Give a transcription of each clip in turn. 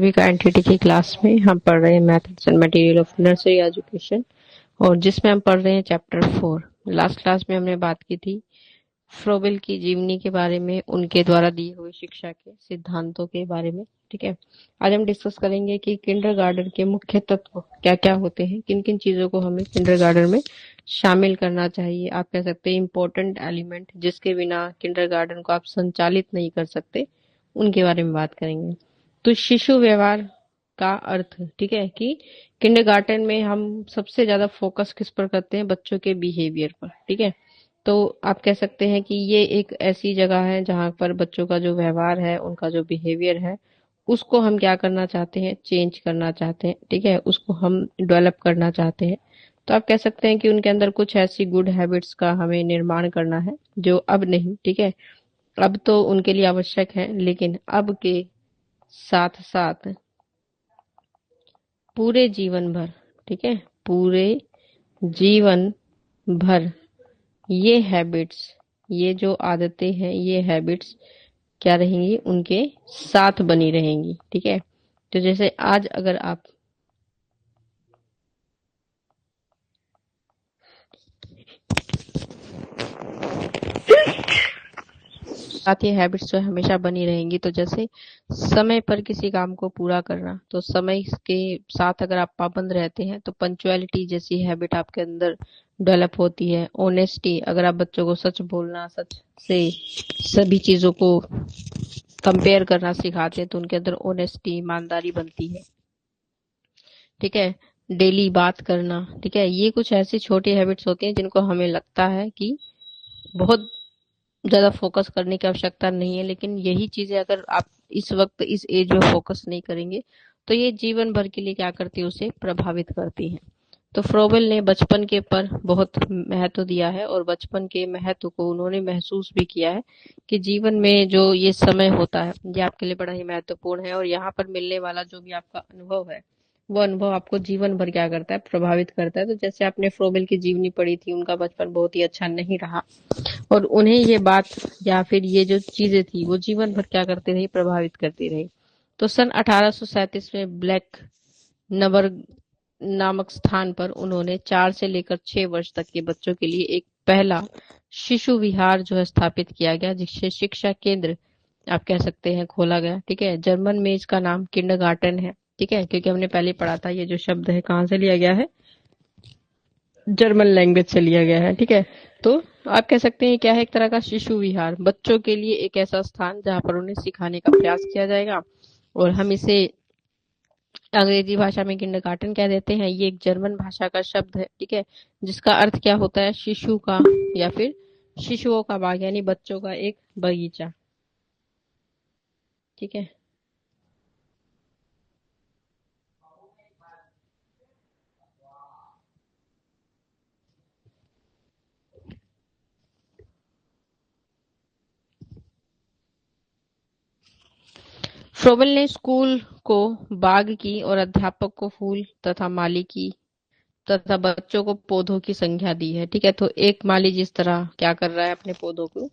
सभी का एनटीटी की क्लास में हम पढ़ रहे हैं methods and material of nursery education. और जिसमें हम पढ़ रहे हैं चैप्टर 4। लास्ट क्लास में हमने बात की थी फ्रोबेल की जीवनी के बारे में, उनके द्वारा दी हुई शिक्षा के सिद्धांतों के बारे में। ठीक है, आज हम डिस्कस करेंगे कि किंडरगार्टन के मुख्य तत्व क्या क्या होते हैं, किन किन चीजों को हमें किंडरगार्टन में शामिल करना चाहिए। आप कह सकते हैं इम्पोर्टेंट एलिमेंट जिसके बिना किंडरगार्टन को आप संचालित नहीं कर सकते, उनके बारे में बात करेंगे। तो शिशु व्यवहार का अर्थ, ठीक है, कि किंडरगार्टन में हम सबसे ज्यादा फोकस किस पर करते हैं? बच्चों के बिहेवियर पर। ठीक है, तो आप कह सकते हैं कि ये एक ऐसी जगह है जहां पर बच्चों का जो व्यवहार है, उनका जो बिहेवियर है, उसको हम क्या करना चाहते हैं? चेंज करना चाहते हैं। ठीक है, उसको हम डेवलप करना चाहते हैं। तो आप कह सकते हैं कि उनके अंदर कुछ ऐसी गुड हैबिट्स का हमें निर्माण करना है जो अब नहीं, ठीक है, अब तो उनके लिए आवश्यक है, लेकिन अब के साथ साथ पूरे जीवन भर, ठीक है, पूरे जीवन भर ये हैबिट्स, ये जो आदतें हैं, ये हैबिट्स क्या रहेंगी? उनके साथ बनी रहेंगी। ठीक है, तो जैसे आज अगर आप साथ ये हैबिट्स जो हमेशा बनी रहेंगी, तो जैसे समय पर किसी काम को पूरा करना, तो समय के साथ अगर आप पाबंद रहते हैं तो पंचुअलिटी जैसी हैबिट आपके अंदर डेवलप होती है। ऑनेस्टी, अगर आप बच्चों को सच बोलना, सच से सभी चीजों को कंपेयर करना सिखाते हैं, तो उनके अंदर ऑनेस्टी, ईमानदारी बनती है। ठीक है, डेली बात करना, ठीक है, ये कुछ ऐसी छोटी हैबिट्स होती हैं जिनको हमें लगता है कि बहुत ज्यादा फोकस करने की आवश्यकता नहीं है, लेकिन यही चीजें अगर आप इस वक्त इस एज में फोकस नहीं करेंगे तो ये जीवन भर के लिए क्या करती है? उसे प्रभावित करती है। तो फ्रोबेल ने बचपन के पर बहुत महत्व दिया है, और बचपन के महत्व को उन्होंने महसूस भी किया है कि जीवन में जो ये समय होता है, ये आपके लिए बड़ा ही महत्वपूर्ण है, और यहाँ पर मिलने वाला जो भी आपका अनुभव है, वो अनुभव आपको जीवन भर क्या करता है? प्रभावित करता है। तो जैसे आपने फ्रोबेल की जीवनी पढ़ी थी, उनका बचपन बहुत ही अच्छा नहीं रहा, और उन्हें ये बात या फिर ये जो चीजें थी वो जीवन भर क्या करती रही? प्रभावित करती रही। तो सन 1837 में ब्लैक नबर नामक स्थान पर उन्होंने 4 से लेकर 6 वर्ष तक के बच्चों के लिए एक पहला शिशु विहार जो है स्थापित किया गया, जिससे शिक्षा केंद्र आप कह सकते हैं खोला गया। ठीक है, जर्मन में इसका नाम किंडरगार्टन है। ठीक है, क्योंकि हमने पहले पढ़ा था ये जो शब्द है कहाँ से लिया गया है? जर्मन लैंग्वेज से लिया गया है। ठीक है, तो आप कह सकते हैं क्या है? एक तरह का शिशु विहार, बच्चों के लिए एक ऐसा स्थान जहाँ पर उन्हें सिखाने का प्रयास किया जाएगा, और हम इसे अंग्रेजी भाषा में किंडरगार्टन कह देते हैं। ये एक जर्मन भाषा का शब्द है, ठीक है, जिसका अर्थ क्या होता है? शिशु का या फिर शिशुओं का बाग, यानी बच्चों का एक बगीचा। ठीक है, फ्रोबेल ने स्कूल को बाग की और अध्यापक को फूल तथा माली की तथा बच्चों को पौधों की संख्या दी है। ठीक है, तो एक माली जिस तरह क्या कर रहा है? अपने पौधों को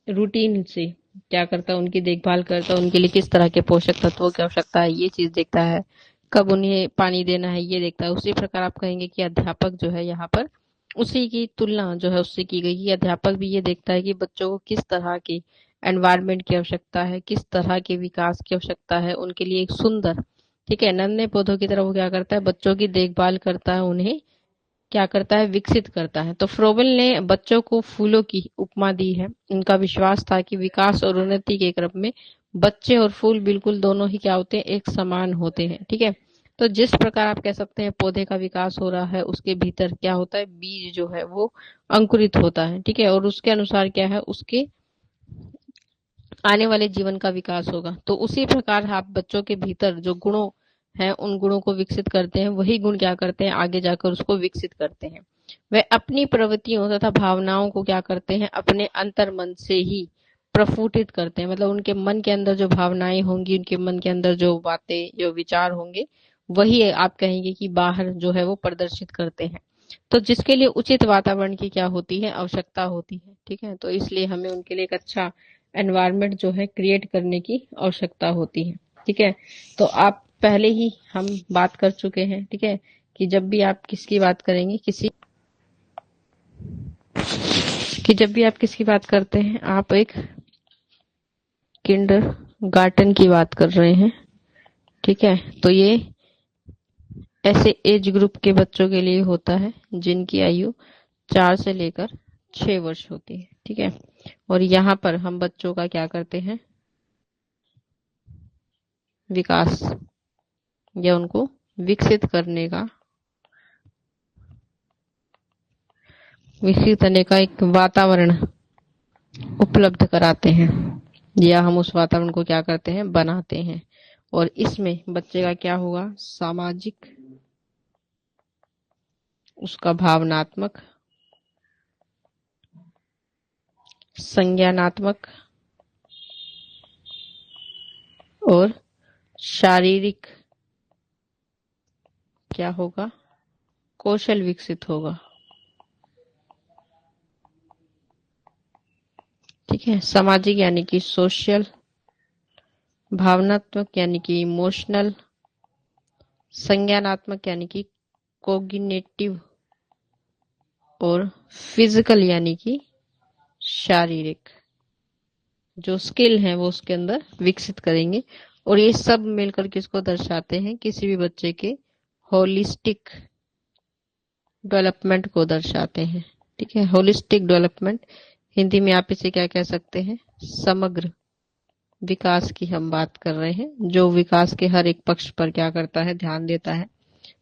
रूटीन से क्या करता है? उनकी देखभाल करता है, उनके लिए किस तरह के पोषक तत्वों की आवश्यकता है ये चीज देखता है, कब उन्हें पानी देना है ये देखता है। उसी प्रकार आप कहेंगे कि अध्यापक जो है यहाँ पर उसी की तुलना जो है उससे की गई कि अध्यापक भी ये देखता है कि बच्चों को किस तरह की एनवायरनमेंट की आवश्यकता है, किस तरह के विकास की आवश्यकता है, उनके लिए एक सुंदर, ठीक है, नन्हे पौधों की तरह वो क्या करता है? बच्चों की देखभाल करता है, उन्हें क्या करता है? विकसित करता है। तो फ्रोबेल ने बच्चों को फूलों की उपमा दी है। उनका विश्वास था कि विकास और उन्नति के क्रम में बच्चे और फूल बिल्कुल दोनों ही क्या होते हैं? एक समान होते हैं। ठीक है, तो जिस प्रकार आप कह सकते हैं पौधे का विकास हो रहा है, उसके भीतर क्या होता है? बीज जो है वो अंकुरित होता है। ठीक है, और उसके अनुसार क्या है? उसके आने वाले जीवन का विकास होगा। तो उसी प्रकार आप बच्चों के भीतर जो गुणों हैं, उन गुणों को विकसित करते हैं। वही गुण क्या करते हैं? आगे जाकर उसको विकसित करते हैं। वे अपनी प्रवृत्तियों तथा भावनाओं को क्या करते हैं? अपने अंतर मन से ही प्रफुटित करते हैं। मतलब उनके मन के अंदर जो भावनाएं होंगी, उनके मन के अंदर जो बातें, जो विचार होंगे, वही आप कहेंगे कि बाहर जो है वो प्रदर्शित करते हैं। तो जिसके लिए उचित वातावरण की क्या होती है? आवश्यकता होती है। ठीक है, तो इसलिए हमें उनके लिए एक अच्छा एनवायरनमेंट जो है क्रिएट करने की आवश्यकता होती है। ठीक है। तो आप पहले ही हम बात कर चुके हैं, ठीक है, कि जब भी आप किसकी बात करेंगे, जब भी आप किसकी बात करते हैं, आप एक किंडर गार्टन की बात कर रहे हैं, ठीक है। तो ये ऐसे एज ग्रुप के बच्चों के लिए होता है जिनकी आयु 4 से लेकर 6 वर्ष होती है, ठीक है। और यहाँ पर हम बच्चों का क्या करते हैं, विकास या उनको विकसित करने का, विकसित करने का एक वातावरण उपलब्ध कराते हैं, या हम उस वातावरण को क्या करते हैं, बनाते हैं। और इसमें बच्चे का क्या होगा, सामाजिक, उसका भावनात्मक, संज्ञानात्मक और शारीरिक क्या होगा, कौशल विकसित होगा, ठीक है। सामाजिक यानी कि सोशल, भावनात्मक यानी कि इमोशनल, संज्ञानात्मक यानी कि कोग्निटिव, और फिजिकल यानी कि शारीरिक जो स्किल है वो उसके अंदर विकसित करेंगे। और ये सब मिलकर किसको दर्शाते हैं, किसी भी बच्चे के होलिस्टिक डेवलपमेंट को दर्शाते हैं, ठीक है। होलिस्टिक डेवलपमेंट, हिंदी में आप इसे क्या कह सकते हैं, समग्र विकास की हम बात कर रहे हैं, जो विकास के हर एक पक्ष पर क्या करता है, ध्यान देता है।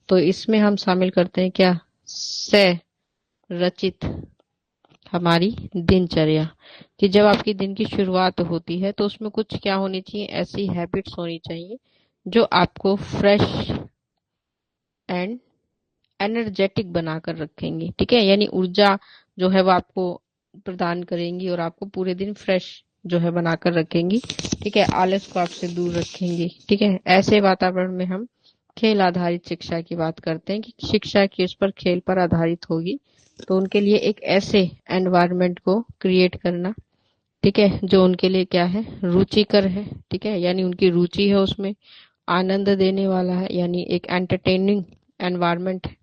तो इसमें हम शामिल करते हैं क्या, रचित हमारी दिनचर्या, कि जब आपकी दिन की शुरुआत होती है तो उसमें कुछ क्या होनी चाहिए, ऐसी हैबिट्स होनी चाहिए जो आपको फ्रेश एंड एनर्जेटिक बनाकर रखेंगी, ठीक है। यानी ऊर्जा जो है वो आपको प्रदान करेंगी और आपको पूरे दिन फ्रेश जो है बनाकर रखेंगी, ठीक है। आलस को आपसे दूर रखेंगी, ठीक है। ऐसे वातावरण में हम खेल आधारित शिक्षा की बात करते हैं, कि शिक्षा की उस पर खेल पर आधारित होगी। तो उनके लिए एक ऐसे एनवायरनमेंट को क्रिएट करना, ठीक है, जो उनके लिए क्या है, रुचिकर है, ठीक है, यानी उनकी रुचि है उसमें, आनंद देने वाला है, यानी एक एंटरटेनिंग एनवायरनमेंट है।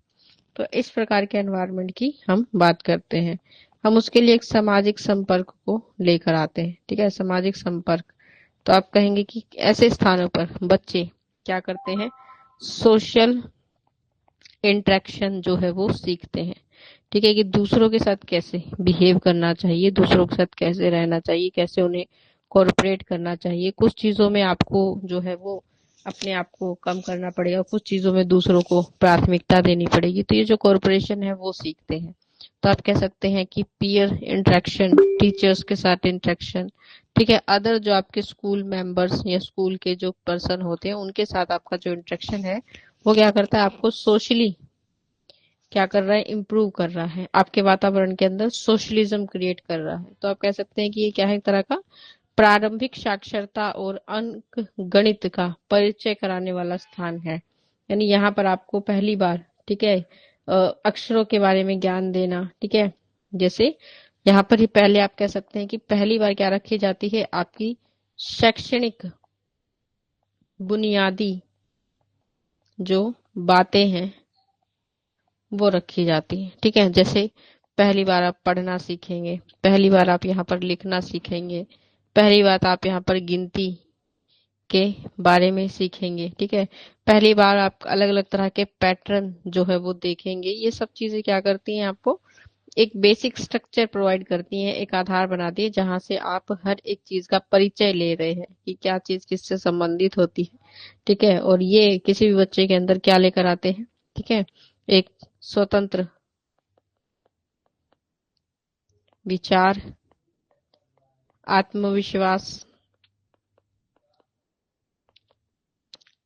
तो इस प्रकार के एनवायरनमेंट की हम बात करते हैं। हम उसके लिए एक सामाजिक संपर्क को लेकर आते हैं, ठीक है, सामाजिक संपर्क। तो आप कहेंगे कि ऐसे स्थानों पर बच्चे क्या करते हैं, सोशल इंटरेक्शन जो है वो सीखते हैं, ठीक है, कि दूसरों के साथ कैसे बिहेव करना चाहिए, दूसरों के साथ कैसे रहना चाहिए, कैसे उन्हें कोऑपरेट करना चाहिए। कुछ चीजों में आपको जो है वो अपने आप को कम करना पड़ेगा, कुछ चीजों में दूसरों को प्राथमिकता देनी पड़ेगी। तो ये जो कॉरपोरेशन है वो सीखते हैं। तो आप कह सकते हैं कि पीयर इंटरेक्शन, टीचर्स के साथ इंटरेक्शन, ठीक है, अदर जो आपके स्कूल मेंबर्स या स्कूल के जो पर्सन होते हैं उनके साथ आपका जो इंटरेक्शन है वो क्या करता है, आपको सोशली क्या कर रहा है, इम्प्रूव कर रहा है, आपके वातावरण के अंदर सोशलिज्म क्रिएट कर रहा है। तो आप कह सकते हैं कि ये क्या है, एक तरह का प्रारंभिक साक्षरता और अंक गणित का परिचय कराने वाला स्थान है। यानी यहाँ पर आपको पहली बार, ठीक है, अक्षरों के बारे में ज्ञान देना, ठीक है। जैसे यहाँ पर ही पहले आप कह सकते हैं कि पहली बार क्या रखी जाती है, आपकी शैक्षणिक बुनियादी जो बातें हैं वो रखी जाती है, ठीक है। जैसे पहली बार आप पढ़ना सीखेंगे, पहली बार आप यहाँ पर लिखना सीखेंगे, पहली बात आप यहाँ पर गिनती के बारे में सीखेंगे, ठीक है। पहली बार आप अलग अलग तरह के पैटर्न जो है वो देखेंगे। ये सब चीजें क्या करती हैं, आपको एक बेसिक स्ट्रक्चर प्रोवाइड करती हैं, एक आधार बनाती है जहां से आप हर एक चीज का परिचय ले रहे हैं कि क्या चीज किससे संबंधित होती है, ठीक है। और ये किसी भी बच्चे के अंदर क्या लेकर आते हैं, ठीक है, एक स्वतंत्र विचार, आत्मविश्वास,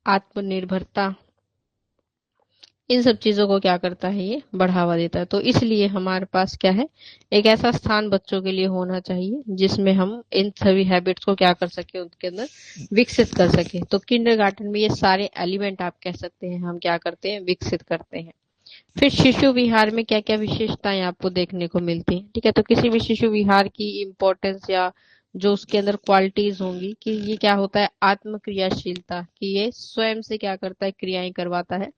आत्मनिर्भरता, इन सब चीजों को क्या करता है, ये बढ़ावा देता है। तो इसलिए हमारे पास क्या है, एक ऐसा स्थान बच्चों के लिए होना चाहिए जिसमें हम इन सभी हैबिट्स को क्या कर सके, उनके अंदर विकसित कर सके। तो किंडरगार्टन में ये सारे एलिमेंट आप कह सकते हैं हम क्या करते हैं, विकसित करते हैं। फिर शिशु विहार में क्या क्या विशेषताएं आपको देखने को मिलती हैं, ठीक है। तो किसी भी शिशु विहार की इम्पोर्टेंस या जो उसके अंदर क्वालिटीज होंगी कि ये क्या होता है, आत्म क्रियाशीलता, कि ये स्वयं से क्या करता है, क्रियाएं करवाता है।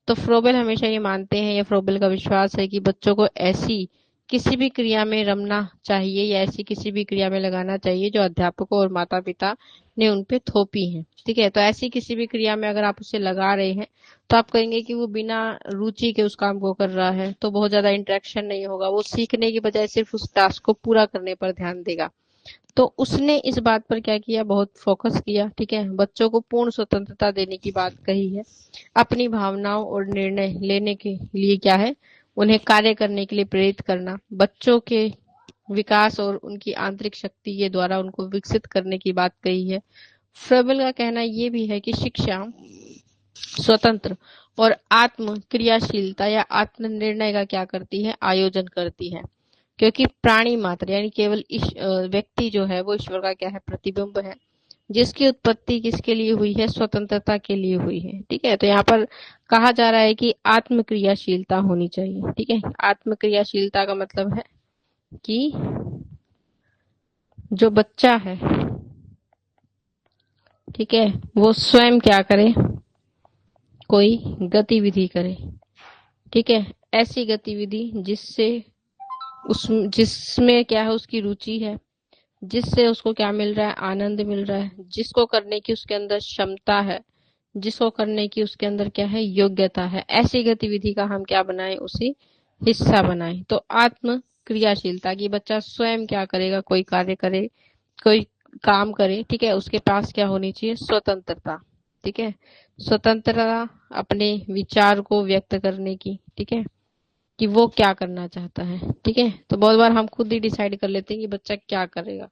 तो फ्रोबेल हमेशा ये मानते हैं, या फ्रोबेल का विश्वास है कि बच्चों को ऐसी किसी भी क्रिया में रमना चाहिए, या ऐसी किसी भी क्रिया में लगाना चाहिए जो अध्यापकों और माता पिता ने उन पे थोपी है। ठीक है, तो ऐसी किसी भी क्रिया में अगर आप उसे लगा रहे हैं तो आप कहेंगे कि वो बिना रुचि के उस काम को कर रहा है, तो बहुत ज्यादा इंटरेक्शन नहीं होगा, वो सीखने की बजाय सिर्फ उस टास्क को पूरा करने पर ध्यान देगा। तो उसने इस बात पर क्या किया, बहुत फोकस किया। ठीक है, बच्चों को पूर्ण स्वतंत्रता देने की बात कही है, अपनी भावनाओं और निर्णय लेने के लिए क्या है, उन्हें कार्य करने के लिए प्रेरित करना, बच्चों के विकास और उनकी आंतरिक शक्ति के द्वारा उनको विकसित करने की बात कही है। फ्रेबल का कहना ये भी है कि शिक्षा स्वतंत्र और आत्म क्रियाशीलता या आत्म निर्णय का क्या करती है, आयोजन करती है। क्योंकि प्राणी मात्र यानी केवल व्यक्ति जो है वो ईश्वर का क्या है, प्रतिबिंब है, जिसकी उत्पत्ति किसके लिए हुई है, स्वतंत्रता के लिए हुई है। ठीक है, तो यहाँ पर कहा जा रहा है कि आत्म क्रियाशीलता होनी चाहिए। ठीक है, आत्म क्रियाशीलता का मतलब है कि जो बच्चा है, ठीक है, वो स्वयं क्या करे, कोई गतिविधि करे। ठीक है, ऐसी गतिविधि जिससे उस जिसमें क्या है, उसकी रुचि है, जिससे उसको क्या मिल रहा है, आनंद मिल रहा है, जिसको करने की उसके अंदर क्षमता है, जिसको करने की उसके अंदर क्या है, योग्यता है, ऐसी गतिविधि का हम क्या बनाएं, उसी हिस्सा बनाएं। तो आत्म क्रियाशीलता की बच्चा स्वयं क्या करेगा, कोई कार्य करे, कोई काम करे। ठीक है, उसके पास क्या होनी चाहिए, स्वतंत्रता। ठीक है, स्वतंत्रता अपने विचार को व्यक्त करने की। ठीक है, कि वो क्या करना चाहता है। ठीक है, तो बहुत बार हम खुद ही डिसाइड कर लेते हैं कि बच्चा क्या करेगा।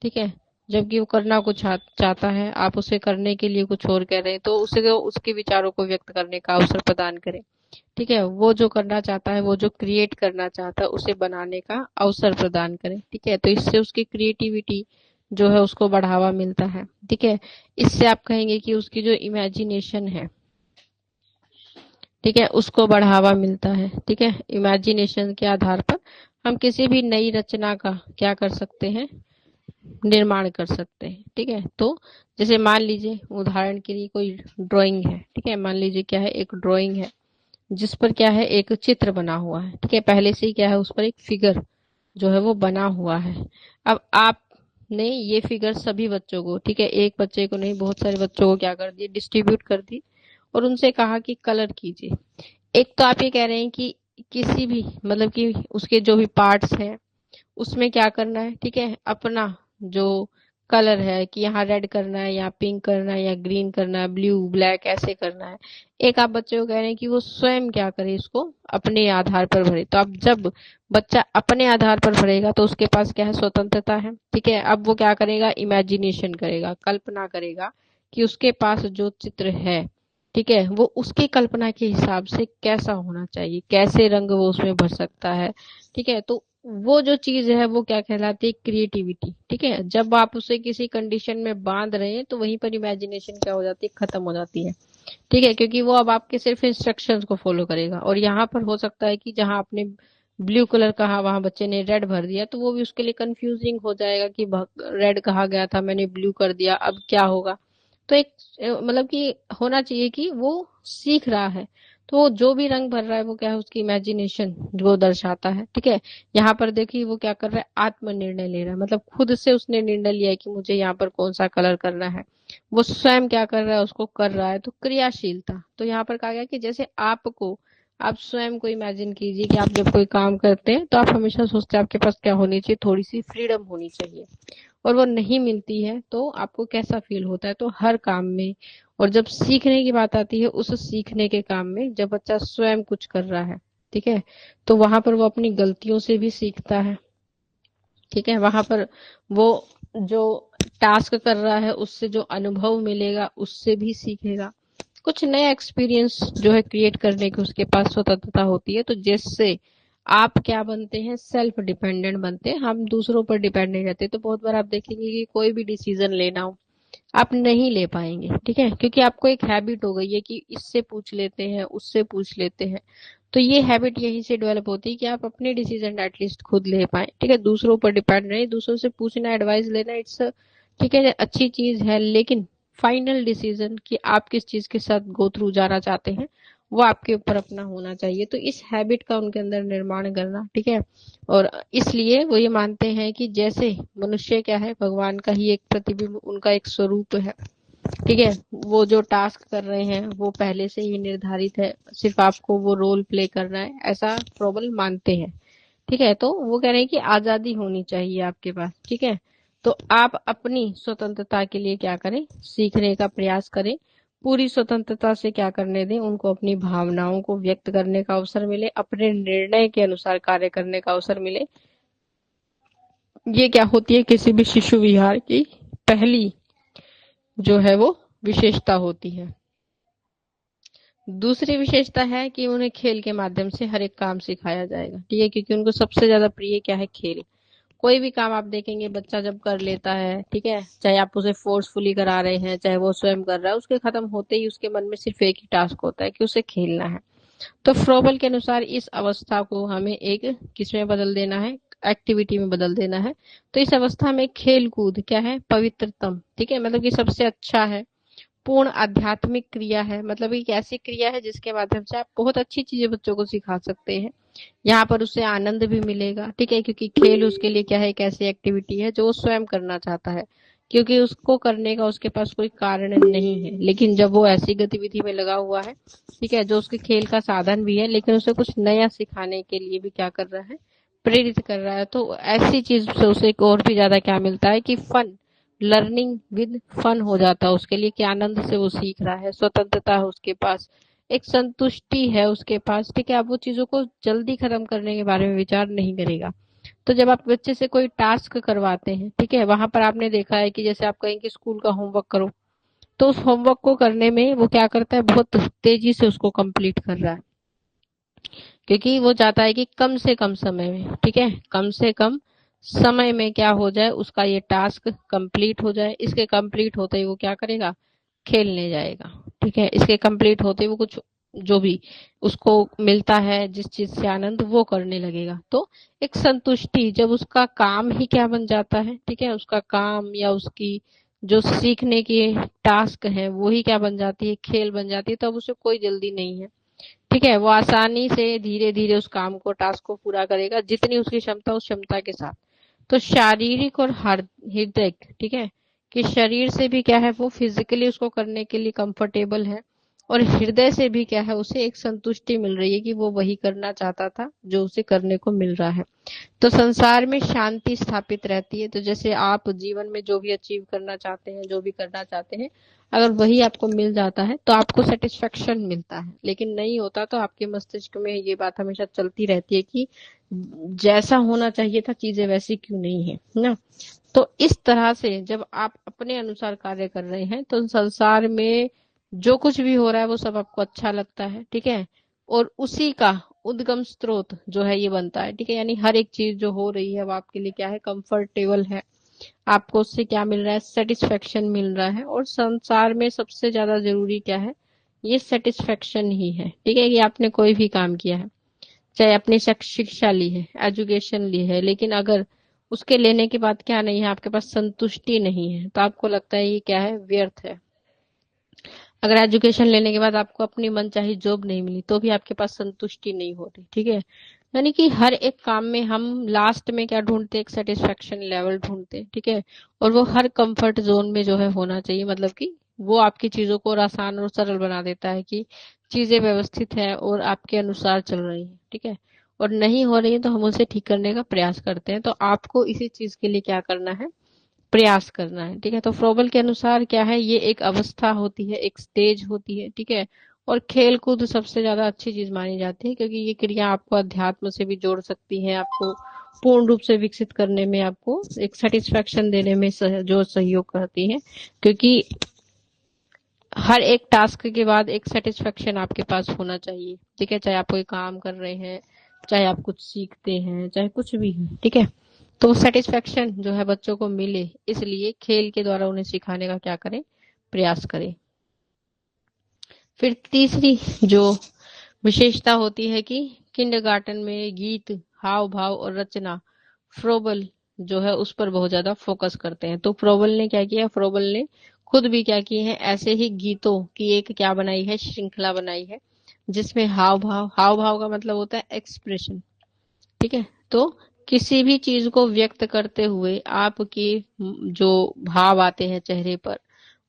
ठीक है, जबकि वो करना कुछ चाहता है, आप उसे करने के लिए कुछ और कह रहे हैं, तो उसे उसके विचारों को व्यक्त करने का अवसर प्रदान करें। ठीक है, वो जो करना चाहता है, वो जो क्रिएट करना चाहता है, उसे बनाने का अवसर प्रदान करें। ठीक है, तो इससे उसकी क्रिएटिविटी जो है उसको बढ़ावा मिलता है। ठीक है, इससे आप कहेंगे कि उसकी जो इमेजिनेशन है, ठीक है, उसको बढ़ावा मिलता है। ठीक है, इमेजिनेशन के आधार पर हम किसी भी नई रचना का क्या कर सकते हैं, निर्माण कर सकते हैं। ठीक है, तो जैसे मान लीजिए उदाहरण के लिए कोई ड्राइंग है। ठीक है, मान लीजिए क्या है, एक ड्राइंग है जिस पर क्या है, एक चित्र बना हुआ है। ठीक है, पहले से ही क्या है, उस पर एक फिगर जो है वो बना हुआ है। अब आपने ये फिगर सभी बच्चों को, ठीक है, एक बच्चे को नहीं, बहुत सारे बच्चों को क्या कर दिए, डिस्ट्रीब्यूट कर दी, और उनसे कहा कि कलर कीजिए। एक तो आप ये कह रहे हैं कि किसी भी मतलब कि उसके जो भी पार्ट्स हैं उसमें क्या करना है, ठीक है, अपना जो कलर है कि यहाँ रेड करना है, या पिंक करना है, या ग्रीन करना है, ब्लू ब्लैक ऐसे करना है। एक आप बच्चे को कह रहे हैं कि वो स्वयं क्या करे, इसको अपने आधार पर भरे। तो अब जब बच्चा अपने आधार पर भरेगा तो उसके पास क्या है, स्वतंत्रता है। ठीक है, अब वो क्या करेगा, इमेजिनेशन करेगा, कल्पना करेगा कि उसके पास जो चित्र है, ठीक है, वो उसकी कल्पना के हिसाब से कैसा होना चाहिए, कैसे रंग वो उसमें भर सकता है। ठीक है, तो वो जो चीज है वो क्या कहलाती है, क्रिएटिविटी। ठीक है, जब आप उसे किसी कंडीशन में बांध रहे हैं तो वहीं पर इमेजिनेशन क्या हो जाती है, खत्म हो जाती है। ठीक है, क्योंकि वो अब आपके सिर्फ इंस्ट्रक्शंस को फॉलो करेगा। और यहाँ पर हो सकता है कि जहां आपने ब्लू कलर कहा वहां बच्चे ने रेड भर दिया, तो वो भी उसके लिए कंफ्यूजिंग हो जाएगा कि रेड कहा गया था, मैंने ब्लू कर दिया, अब क्या होगा। तो एक मतलब कि होना चाहिए कि वो सीख रहा है, तो वो जो भी रंग भर रहा है वो क्या है, उसकी इमेजिनेशन जो दर्शाता है। ठीक है, यहाँ पर देखिए वो क्या कर रहा है, आत्म निर्णय ले रहा है, मतलब खुद से उसने निर्णय लिया है कि मुझे यहाँ पर कौन सा कलर करना है। वो स्वयं क्या कर रहा है, उसको कर रहा है। तो क्रियाशीलता, तो यहाँ पर कहा गया कि जैसे आपको, आप स्वयं को इमेजिन कीजिए कि आप जब कोई काम करते हैं तो आप हमेशा सोचते हैं आपके पास क्या होनी चाहिए, थोड़ी सी फ्रीडम होनी चाहिए, और वो नहीं मिलती है तो आपको कैसा फील होता है। तो हर काम में, और जब सीखने की बात आती है, उस सीखने के काम में जब बच्चा स्वयं कुछ कर रहा है, ठीक है, तो वहां पर वो अपनी गलतियों से भी सीखता है। ठीक है, वहां पर वो जो टास्क कर रहा है उससे जो अनुभव मिलेगा उससे भी सीखेगा, कुछ नया एक्सपीरियंस जो है क्रिएट करने की उसके पास स्वतंत्रता होती है। तो जिससे आप क्या बनते हैं, सेल्फ डिपेंडेंट बनते हैं, हम दूसरों पर डिपेंड नहीं रहते। तो बहुत बार आप देखेंगे कि कोई भी डिसीजन लेना हो आप नहीं ले पाएंगे। ठीक है, क्योंकि आपको एक हैबिट हो गई है कि इससे पूछ लेते हैं, उससे पूछ लेते हैं। तो ये हैबिट यहीं से डेवलप होती है कि आप अपने डिसीजन एटलीस्ट खुद ले पाए, ठीक है, दूसरों पर डिपेंड नहीं, दूसरों से पूछना, एडवाइस लेना, इट्स ठीक है, अच्छी चीज है, लेकिन फाइनल डिसीजन कि आप किस चीज के साथ गो थ्रू जाना चाहते हैं वो आपके ऊपर अपना होना चाहिए। तो इस हैबिट का उनके अंदर निर्माण करना, ठीक है। और इसलिए वो ये मानते हैं कि जैसे मनुष्य क्या है, भगवान का ही एक प्रतिबिंब, उनका एक स्वरूप है, ठीक है, वो जो टास्क कर रहे हैं वो पहले से ही निर्धारित है, सिर्फ आपको वो रोल प्ले करना है, ऐसा प्रॉबल मानते हैं, ठीक है। तो वो कह रहे हैं कि आजादी होनी चाहिए आपके पास, ठीक है। तो आप अपनी स्वतंत्रता के लिए क्या करें, सीखने का प्रयास करें, पूरी स्वतंत्रता से क्या करने दें उनको, अपनी भावनाओं को व्यक्त करने का अवसर मिले, अपने निर्णय के अनुसार कार्य करने का अवसर मिले। ये क्या होती है, किसी भी शिशु विहार की पहली जो है वो विशेषता होती है। दूसरी विशेषता है कि उन्हें खेल के माध्यम से हर एक काम सिखाया जाएगा, ठीक है, क्योंकि उनको सबसे ज्यादा प्रिय क्या है, खेल। कोई भी काम आप देखेंगे बच्चा जब कर लेता है, ठीक है, चाहे आप उसे फोर्सफुली करा रहे हैं चाहे वो स्वयं कर रहा है, उसके खत्म होते ही उसके मन में सिर्फ एक ही टास्क होता है कि उसे खेलना है। तो फ्रोबल के अनुसार इस अवस्था को हमें एक किस में बदल देना है, एक्टिविटी में बदल देना है। तो इस अवस्था में खेल कूद क्या है, पवित्रतम, ठीक है, मतलब कि सबसे अच्छा है, पूर्ण आध्यात्मिक क्रिया है, मतलब एक ऐसी क्रिया है जिसके माध्यम से आप बहुत अच्छी चीजें बच्चों को सिखा सकते हैं। यहाँ पर उसे आनंद भी मिलेगा, ठीक है, क्योंकि खेल उसके लिए क्या है, एक ऐसी एक्टिविटी है जो वो स्वयं करना चाहता है, क्योंकि उसको करने का उसके पास कोई कारण नहीं है। लेकिन जब वो ऐसी गतिविधि में लगा हुआ है, ठीक है, जो उसके खेल का साधन भी है, लेकिन उसे कुछ नया सिखाने के लिए भी क्या कर रहा है, प्रेरित कर रहा है, तो ऐसी चीज से उसे एक और भी ज्यादा क्या मिलता है कि फन, लर्निंग विद फन हो जाता है उसके लिए, कि आनंद से वो सीख रहा है, स्वतंत्रता है उसके पास, एक संतुष्टि है उसके पास, ठीक है। आप वो चीजों को जल्दी खत्म करने के बारे में विचार नहीं करेगा। तो जब आप बच्चे से कोई टास्क करवाते हैं, ठीक है, वहां पर आपने देखा है कि जैसे आप कहें कि स्कूल का होमवर्क करो, तो उस होमवर्क को करने में वो क्या करता है, बहुत तेजी से उसको कंप्लीट कर रहा है, क्योंकि वो चाहता है कि कम से कम समय में, ठीक है, कम से कम समय में क्या हो जाए, उसका ये टास्क कंप्लीट हो जाए। इसके कंप्लीट होते ही वो क्या करेगा, खेलने जाएगा, ठीक है, इसके कंप्लीट होते ही वो कुछ जो भी उसको मिलता है, जिस चीज से आनंद, वो करने लगेगा। तो एक संतुष्टि, जब उसका काम ही क्या बन जाता है, ठीक है, उसका काम या उसकी जो सीखने की टास्क है वो ही क्या बन जाती है, खेल बन जाती है, तो अब उसे कोई जल्दी नहीं है, ठीक है, वो आसानी से धीरे धीरे उस काम को, टास्क को पूरा करेगा, जितनी उसकी क्षमता, उस क्षमता के साथ। तो शारीरिक और हृदय, ठीक है, कि शरीर से भी क्या है, वो फिजिकली उसको करने के लिए कंफर्टेबल है, और हृदय से भी क्या है, उसे एक संतुष्टि मिल रही है कि वो वही करना चाहता था जो उसे करने को मिल रहा है। तो संसार में शांति स्थापित रहती है। तो जैसे आप जीवन में जो भी अचीव करना चाहते हैं, जो भी करना चाहते हैं, अगर वही आपको मिल जाता है तो आपको सेटिस्फेक्शन मिलता है, लेकिन नहीं होता तो आपके मस्तिष्क में ये बात हमेशा चलती रहती है कि जैसा होना चाहिए था चीजें वैसी क्यों नहीं है ना। तो इस तरह से जब आप अपने अनुसार कार्य कर रहे हैं तो संसार में जो कुछ भी हो रहा है वो सब आपको अच्छा लगता है, ठीक है, और उसी का उद्गम स्रोत जो है ये बनता है, ठीक है, यानी हर एक चीज जो हो रही है वो आपके लिए क्या है, कंफर्टेबल है, आपको उससे क्या मिल रहा है, सेटिस्फेक्शन मिल रहा है। और संसार में सबसे ज्यादा जरूरी क्या है, ये सेटिस्फेक्शन ही है, ठीक है, कि आपने कोई भी काम किया है, चाहे अपनी शिक्षा ली है, एजुकेशन ली है, लेकिन अगर उसके लेने के बाद क्या नहीं है, आपके पास संतुष्टि नहीं है, तो आपको लगता है ये क्या है, व्यर्थ है। अगर एजुकेशन लेने के बाद आपको अपनी मनचाही जॉब नहीं मिली तो भी आपके पास संतुष्टि नहीं हो रही, ठीक है। यानी कि हर एक काम में हम लास्ट में क्या ढूंढते हैं, एक सेटिस्फेक्शन लेवल ढूंढते हैं, ठीक है, और वो हर कंफर्ट जोन में जो है होना चाहिए, मतलब कि वो आपकी चीजों को और आसान और सरल बना देता है कि चीजें व्यवस्थित है और आपके अनुसार चल रही है, ठीक है, और नहीं हो रही है तो हम उसे ठीक करने का प्रयास करते हैं। तो आपको इसी चीज के लिए क्या करना है, प्रयास करना है, ठीक है। तो फ्रोबल के अनुसार क्या है, ये एक अवस्था होती है, एक स्टेज होती है, ठीक है। और खेल कूद सबसे ज्यादा अच्छी चीज मानी जाती है, क्योंकि ये क्रिया आपको अध्यात्म से भी जोड़ सकती है, आपको पूर्ण रूप से विकसित करने में, आपको एक सेटिस्फेक्शन देने में जो सहयोग करती है, क्योंकि हर एक टास्क के बाद एक सेटिस्फेक्शन आपके पास होना चाहिए, ठीक है, चाहे आप कोई काम कर रहे हैं, चाहे आप कुछ सीखते हैं, चाहे कुछ भी है, ठीक है। तो सेटिस्फेक्शन जो है बच्चों को मिले, इसलिए खेल के द्वारा उन्हें सिखाने का क्या करें, प्रयास करें। फिर तीसरी जो विशेषता होती है कि किंडरगार्टन में गीत, हाव भाव और रचना फ्रोबल जो है उस पर बहुत ज्यादा फोकस करते हैं। तो फ्रोबल ने क्या किया, फ्रोबल ने खुद भी क्या किए हैं, ऐसे ही गीतों की एक क्या बनाई है, श्रृंखला बनाई है, जिसमें हाव भाव का मतलब होता है एक्सप्रेशन। ठीक है, तो किसी भी चीज को व्यक्त करते हुए आपके जो भाव आते हैं चेहरे पर,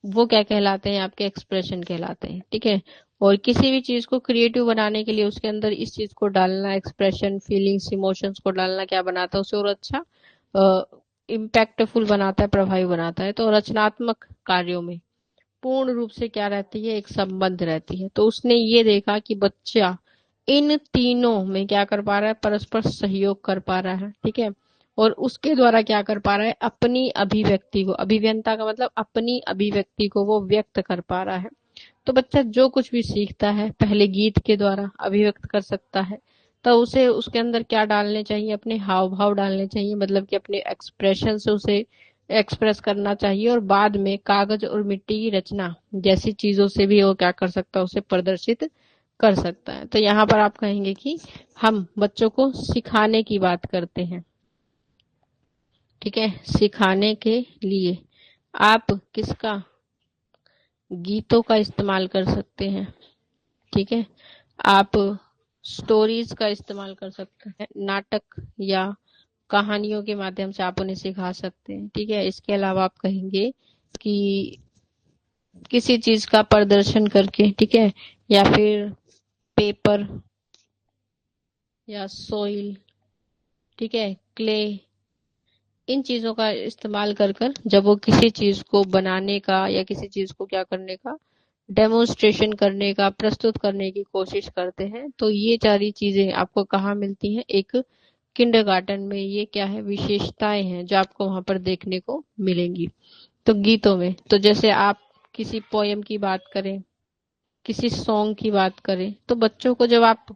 वो क्या कहलाते हैं, आपके एक्सप्रेशन कहलाते हैं। ठीक है, और किसी भी चीज को क्रिएटिव बनाने के लिए उसके अंदर इस चीज को डालना, एक्सप्रेशन, फीलिंग्स, इमोशंस को डालना क्या बनाता है उसे और अच्छा इम्पैक्टफुल बनाता है, प्रभावी बनाता है। तो रचनात्मक कार्यों में पूर्ण रूप से क्या रहती है, एक संबंध रहती है। तो उसने ये देखा कि बच्चा इन तीनों में क्या कर पा रहा है, परस्पर सहयोग कर पा रहा है। ठीक है, और उसके द्वारा क्या कर पा रहा है, अपनी अभिव्यक्ति को, अभिव्यंता का मतलब अपनी अभिव्यक्ति को वो व्यक्त कर पा रहा है। तो बच्चा जो कुछ भी सीखता है पहले गीत के द्वारा अभिव्यक्त कर सकता है, तो उसे उसके अंदर क्या डालने चाहिए, अपने हाव भाव डालने चाहिए, मतलब कि अपने एक्सप्रेशन से उसे एक्सप्रेस करना चाहिए। और बाद में कागज और मिट्टी की रचना जैसी चीजों से भी वो क्या कर सकता है, उसे प्रदर्शित कर सकता है। तो यहाँ पर आप कहेंगे कि हम बच्चों को सिखाने की बात करते हैं। ठीक है, सिखाने के लिए आप किसका, गीतों का इस्तेमाल कर सकते हैं। ठीक है, आप स्टोरीज का इस्तेमाल कर सकते हैं, नाटक या कहानियों के माध्यम से आप उन्हें सिखा सकते हैं। ठीक है, इसके अलावा आप कहेंगे कि किसी चीज का प्रदर्शन करके, ठीक है, या फिर पेपर या सोइल, ठीक है, क्ले, इन चीजों का इस्तेमाल कर कर जब वो किसी चीज को बनाने का या किसी चीज को क्या करने का, डेमोन्स्ट्रेशन करने का, प्रस्तुत करने की कोशिश करते हैं। तो ये सारी चीजें आपको कहाँ मिलती हैं, एक किंडरगार्टन में। ये क्या है, विशेषताएं हैं जो आपको वहां पर देखने को मिलेंगी। तो गीतों में तो जैसे आप किसी पोयम की बात करें, किसी सॉन्ग की बात करें, तो बच्चों को जब आप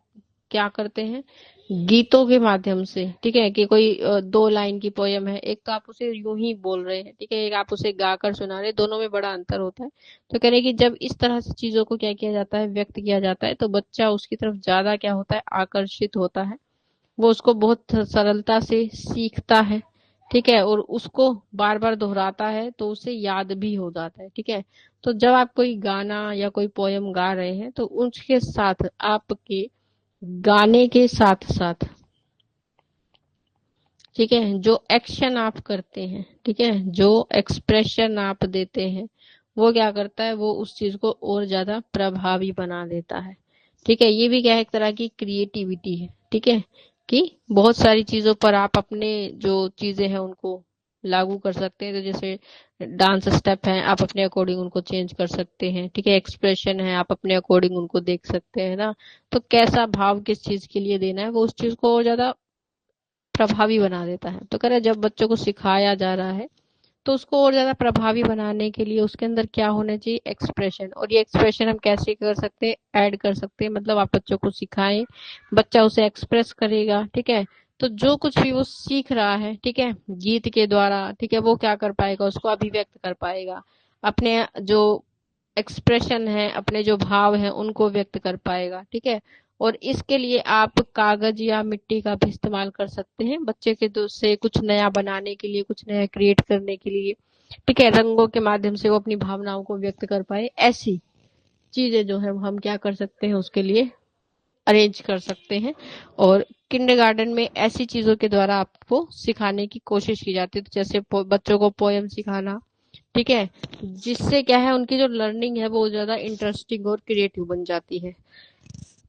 क्या करते हैं, गीतों के माध्यम से, ठीक है, कि कोई 2 लाइन की पोयम है, एक तो आप उसे यूं ही बोल रहे हैं, ठीक है, एक आप उसे गाकर सुना रहे हैं, दोनों में बड़ा अंतर होता है। तो कह रहे कि जब इस तरह से चीजों को क्या किया जाता है, व्यक्त किया जाता है, तो बच्चा उसकी तरफ ज्यादा क्या होता है, आकर्षित होता है। वो उसको बहुत सरलता से सीखता है। ठीक है, और उसको बार बार दोहराता है तो उसे याद भी हो जाता है। ठीक है, तो जब आप कोई गाना या कोई पोयम गा रहे हैं तो उसके साथ आपके गाने के साथ साथ, ठीक है, जो एक्शन आप करते हैं, ठीक है, जो एक्सप्रेशन आप देते हैं, वो क्या करता है, वो उस चीज को और ज्यादा प्रभावी बना देता है। ठीक है, ये भी क्या है, एक तरह की क्रिएटिविटी है। ठीक है, कि बहुत सारी चीजों पर आप अपने जो चीजें हैं उनको लागू कर सकते हैं। तो जैसे डांस स्टेप हैं, आप अपने अकॉर्डिंग उनको चेंज कर सकते हैं। ठीक है, एक्सप्रेशन है, आप अपने अकॉर्डिंग उनको देख सकते हैं ना। तो कैसा भाव किस चीज के लिए देना है, वो उस चीज को और ज्यादा प्रभावी बना देता है। तो कह रहे जब बच्चों को सिखाया जा रहा है तो उसको और ज्यादा प्रभावी बनाने के लिए उसके अंदर क्या होना चाहिए, एक्सप्रेशन। और ये एक्सप्रेशन हम कैसे कर सकते हैं, ऐड कर सकते हैं, मतलब आप बच्चों को सिखाएं, बच्चा उसे एक्सप्रेस करेगा। ठीक है, तो जो कुछ भी वो सीख रहा है, ठीक है, गीत के द्वारा, ठीक है, वो क्या कर पाएगा, उसको अभिव्यक्त कर पाएगा, अपने जो एक्सप्रेशन है, अपने जो भाव हैं उनको व्यक्त कर पाएगा। ठीक है, और इसके लिए आप कागज या मिट्टी का भी इस्तेमाल कर सकते हैं बच्चे के से कुछ नया बनाने के लिए, कुछ नया क्रिएट करने के लिए। ठीक है, रंगों के माध्यम से वो अपनी भावनाओं को व्यक्त कर पाए, ऐसी चीजें जो है हम क्या कर सकते हैं, उसके लिए अरेंज कर सकते हैं। और किंडरगार्टन में ऐसी चीजों के द्वारा आपको सिखाने की कोशिश की जाती है। तो जैसे बच्चों को पोयम सिखाना, ठीक है, जिससे क्या है, उनकी जो लर्निंग है वो ज्यादा इंटरेस्टिंग और क्रिएटिव बन जाती है।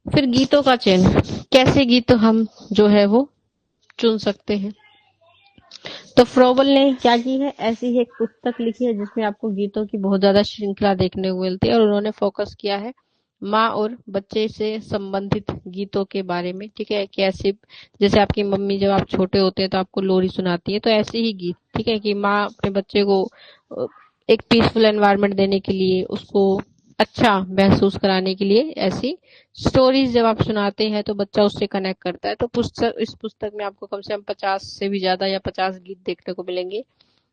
फिर गीतों का चयन, कैसे गीत हम जो है वो चुन सकते हैं। तो फ्रोबल ने क्या की है, ऐसी ही एक पुस्तक लिखी है जिसमें आपको गीतों की बहुत ज्यादा श्रृंखला देखने को मिलती है। और उन्होंने फोकस किया है माँ और बच्चे से संबंधित गीतों के बारे में। ठीक है, कि ऐसे जैसे आपकी मम्मी जब आप छोटे होते हैं तो आपको लोरी सुनाती है, तो ऐसे ही गीत, ठीक है, कि माँ अपने बच्चे को एक पीसफुल एनवायरनमेंट देने के लिए, उसको अच्छा महसूस कराने के लिए ऐसी स्टोरीज जब आप सुनाते हैं तो बच्चा उससे कनेक्ट करता है। तो पुस्तक, इस पुस्तक में आपको कम से कम 50 से भी ज्यादा या 50 गीत देखने को मिलेंगे।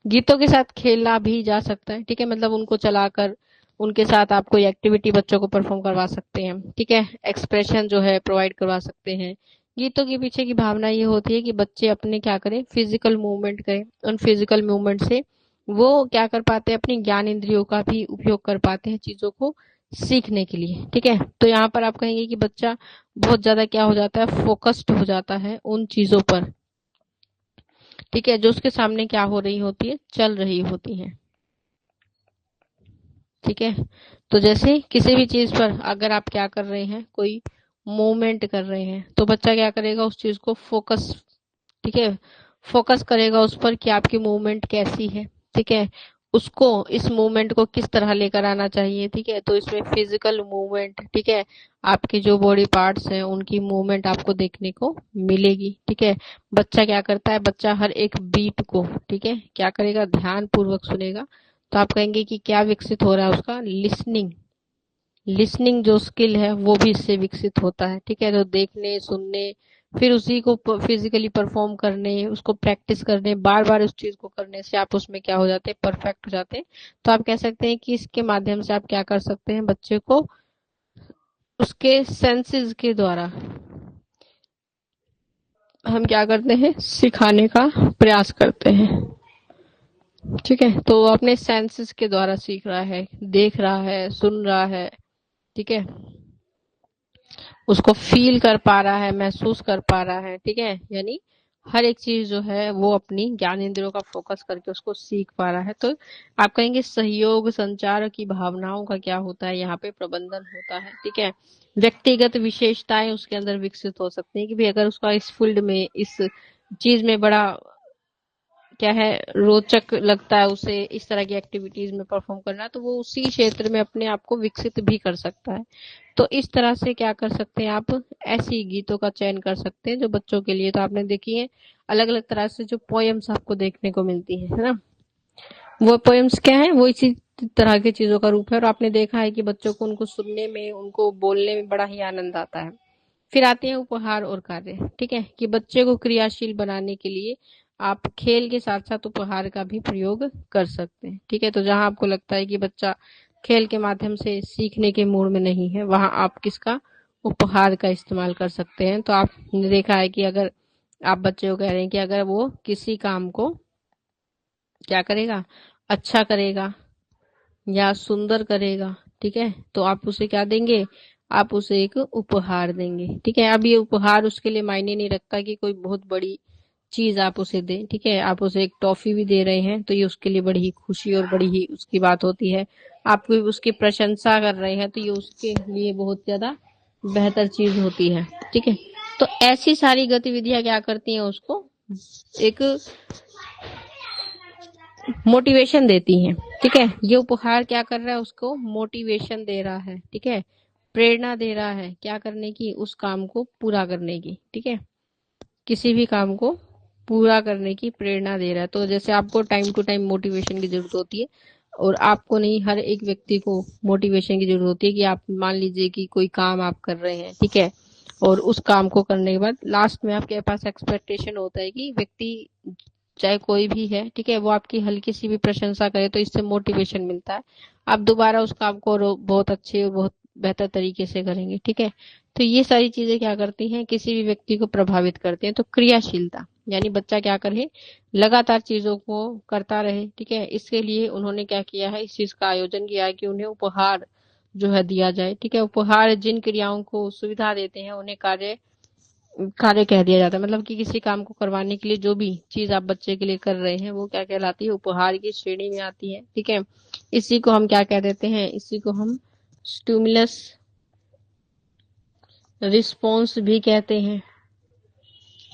गीतों के साथ खेला भी जा सकता है। ठीक है, मतलब उनको चलाकर उनके साथ आप कोई एक्टिविटी बच्चों को परफॉर्म करवा सकते हैं, ठीक है। एक्सप्रेशन जो है प्रोवाइड करवा सकते हैं। गीतों के पीछे की भावना ये होती है कि बच्चे अपने क्या करें, फिजिकल मूवमेंट करें। उन फिजिकल मूवमेंट से वो क्या कर पाते हैं, अपनी ज्ञान इंद्रियों का भी उपयोग कर पाते हैं चीजों को सीखने के लिए, ठीक है। तो यहाँ पर आप कहेंगे कि बच्चा बहुत ज्यादा क्या हो जाता है, फोकस्ड हो जाता है उन चीजों पर, ठीक है, जो उसके सामने क्या हो रही होती है, चल रही होती है, ठीक है। तो जैसे किसी भी चीज पर अगर आप क्या कर रहे हैं, कोई मूवमेंट कर रहे हैं, तो बच्चा क्या करेगा, उस चीज को फोकस, ठीक है, फोकस करेगा उस पर कि आपकी मूवमेंट कैसी है, ठीक है, उसको इस मूवमेंट को किस तरह लेकर आना चाहिए, ठीक है। तो इसमें फिजिकल मूवमेंट, ठीक है, आपके जो बॉडी पार्ट्स हैं उनकी मूवमेंट आपको देखने को मिलेगी, ठीक है। बच्चा क्या करता है, बच्चा हर एक बीट को, ठीक है, क्या करेगा, ध्यान पूर्वक सुनेगा। तो आप कहेंगे कि क्या विकसित हो रहा है, उसका लिसनिंग, लिसनिंग जो स्किल है वो भी इससे विकसित होता है, ठीक है। तो देखने, सुनने, फिर उसी को फिजिकली परफॉर्म करने, उसको प्रैक्टिस करने, बार बार उस चीज को करने से आप उसमें क्या हो जाते हैं, परफेक्ट हो जाते हैं। तो आप कह सकते हैं कि इसके माध्यम से आप क्या कर सकते हैं, बच्चे को उसके सेंसेस के द्वारा हम क्या करते हैं, सिखाने का प्रयास करते हैं, ठीक है। तो वो अपने सेंसेस के द्वारा सीख रहा है, देख रहा है, सुन रहा है, ठीक है, उसको फील कर पा रहा है, महसूस कर पा रहा है, ठीक है। यानी हर एक चीज जो है वो अपनी ज्ञान इंद्रियों का फोकस करके उसको सीख पा रहा है। तो आप कहेंगे सहयोग संचार की भावनाओं का क्या होता है, यहाँ पे प्रबंधन होता है, ठीक है। व्यक्तिगत विशेषताएं उसके अंदर विकसित हो सकती है कि भाई अगर उसका इस फील्ड में, इस चीज में बड़ा क्या है, रोचक लगता है उसे इस तरह की एक्टिविटीज में परफॉर्म करना, तो वो उसी क्षेत्र में अपने आप को विकसित भी कर सकता है। तो इस तरह से क्या कर सकते हैं आप, ऐसी गीतों का चयन कर सकते हैं जो बच्चों के लिए, तो आपने देखी है अलग अलग तरह से जो पोएम्स आपको देखने को मिलती है ना, वो पोएम्स क्या है, वो इसी तरह की चीजों का रूप है। और आपने देखा है कि बच्चों को उनको सुनने में, उनको बोलने में बड़ा ही आनंद आता है। फिर आते हैं उपहार और कार्य, ठीक है, कि बच्चे को क्रियाशील बनाने के लिए आप खेल के साथ साथ उपहार का भी प्रयोग कर सकते हैं, ठीक है। तो जहां आपको लगता है कि बच्चा खेल के माध्यम से सीखने के मूड में नहीं है, वहां आप किसका, उपहार का इस्तेमाल कर सकते हैं। तो आपने देखा है कि अगर आप बच्चे को कह रहे हैं कि अगर वो किसी काम को क्या करेगा, अच्छा करेगा या सुंदर करेगा, ठीक है, तो आप उसे क्या देंगे, आप उसे एक उपहार देंगे, ठीक है। अब ये उपहार उसके लिए मायने नहीं रखता कि कोई बहुत बड़ी चीज आप उसे दें, ठीक है। आप उसे एक टॉफी भी दे रहे हैं तो ये उसके लिए बड़ी ही खुशी और बड़ी ही उसकी बात होती है। आप कोई उसकी प्रशंसा कर रहे हैं तो ये उसके लिए बहुत ज्यादा बेहतर चीज होती है, ठीक है। तो ऐसी सारी गतिविधियां क्या करती हैं, उसको एक मोटिवेशन देती हैं, ठीक है। ये उपहार क्या कर रहा है, उसको मोटिवेशन दे रहा है, ठीक है, प्रेरणा दे रहा है क्या करने की, उस काम को पूरा करने की, ठीक है, किसी भी काम को पूरा करने की प्रेरणा दे रहा है। तो जैसे आपको टाइम टू टाइम मोटिवेशन की जरूरत होती है, और आपको नहीं, हर एक व्यक्ति को मोटिवेशन की जरूरत होती है कि आप मान लीजिए कि कोई काम आप कर रहे हैं, ठीक है, और उस काम को करने के बाद लास्ट में आपके पास एक्सपेक्टेशन होता है कि व्यक्ति चाहे कोई भी है, ठीक है, वो आपकी हल्की सी भी प्रशंसा करे तो इससे मोटिवेशन मिलता है, आप दोबारा उस काम को बहुत अच्छे और बहुत बेहतर तरीके से करेंगे, ठीक है। तो ये सारी चीजें क्या करती हैं, किसी भी व्यक्ति को प्रभावित करते हैं। तो क्रियाशीलता यानी बच्चा क्या करे, लगातार चीजों को करता रहे, ठीक है। इसके लिए उन्होंने क्या किया है, इस चीज का आयोजन किया है कि उन्हें उपहार जो है दिया जाए, ठीक है। उपहार जिन क्रियाओं को सुविधा देते हैं उन्हें कार्य कार्य कह दिया जाता है। मतलब कि किसी काम को करवाने के लिए जो भी चीज आप बच्चे के लिए कर रहे हैं वो क्या कहलाती है, उपहार की श्रेणी में आती है, ठीक है। इसी को हम क्या कह देते हैं, इसी को हम स्टिमुलस रिस्पॉन्स भी कहते हैं,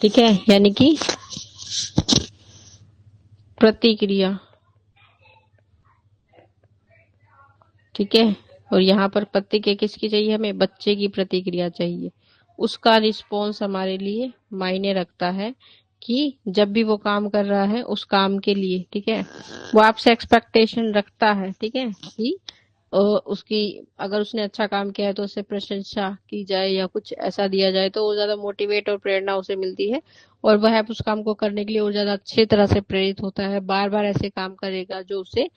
ठीक है, यानी कि प्रतिक्रिया, ठीक है। और यहाँ पर प्रतिक्रिया किसकी चाहिए, हमें बच्चे की प्रतिक्रिया चाहिए, उसका रिस्पॉन्स हमारे लिए मायने रखता है कि जब भी वो काम कर रहा है उस काम के लिए, ठीक है, वो आपसे एक्सपेक्टेशन रखता है, ठीक है, कि उसकी अगर उसने अच्छा काम किया है तो उससे प्रशंसा की जाए या कुछ ऐसा दिया जाए, तो वो ज्यादा मोटिवेट और प्रेरणा उसे मिलती है, और वह उस काम को करने के लिए और ज्यादा अच्छी तरह से प्रेरित होता है, बार बार ऐसे काम करेगा जो उसे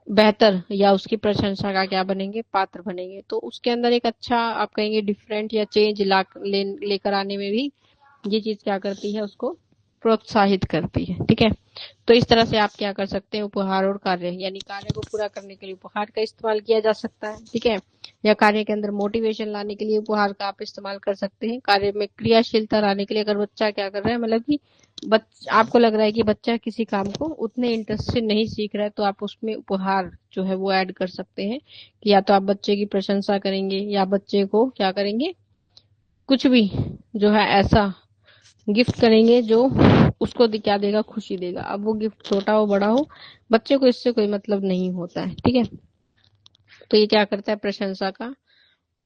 बेहतर या उसकी प्रशंसा का क्या बनेंगे, पात्र बनेंगे। तो उसके अंदर एक अच्छा आप कहेंगे डिफरेंट या चेंज लेकर आने में भी ये चीज क्या करती है, उसको प्रोत्साहित करती है। ठीक है, तो इस तरह से आप क्या कर सकते हैं, उपहार और कार्य, यानी कार्य को पूरा करने के लिए उपहार का इस्तेमाल किया जा सकता है। ठीक है, या कार्य के अंदर मोटिवेशन लाने के लिए उपहार का आप इस्तेमाल कर सकते हैं। कार्य में क्रियाशीलता लाने के लिए, अगर बच्चा क्या कर रहा है, मतलब कि आपको लग रहा है कि बच्चा किसी काम को उतने इंटरेस्ट से नहीं सीख रहा है, तो आप उसमें उपहार जो है वो ऐड कर सकते हैं कि या तो आप बच्चे की प्रशंसा करेंगे या बच्चे को क्या करेंगे, कुछ भी जो है ऐसा गिफ्ट करेंगे जो उसको क्या देगा, खुशी देगा। अब वो गिफ्ट छोटा हो बड़ा हो, बच्चे को इससे कोई मतलब नहीं होता है। ठीक है, तो ये क्या करता है, प्रशंसा का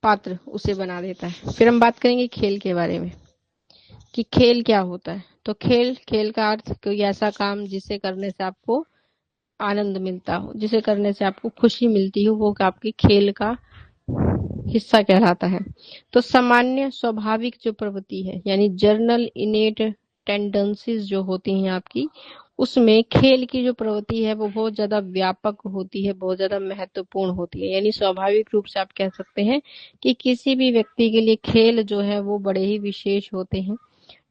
पात्र उसे बना देता है। फिर हम बात करेंगे खेल के बारे में कि खेल क्या होता है। तो खेल, खेल का अर्थ कोई ऐसा काम जिसे करने से आपको आनंद मिलता हो, जिसे करने से आपको खुशी मिलती हो, वो आपकी खेल का हिस्सा कहलाता है। तो सामान्य स्वाभाविक जो प्रवृत्ति है, यानी जर्नल इनेट टेंडेंसीज जो होती हैं आपकी, उसमें खेल की जो प्रवृत्ति है वो बहुत ज्यादा व्यापक होती है, बहुत ज्यादा महत्वपूर्ण होती है। यानी स्वाभाविक रूप से आप कह सकते हैं कि किसी भी व्यक्ति के लिए खेल जो है वो बड़े ही विशेष होते हैं।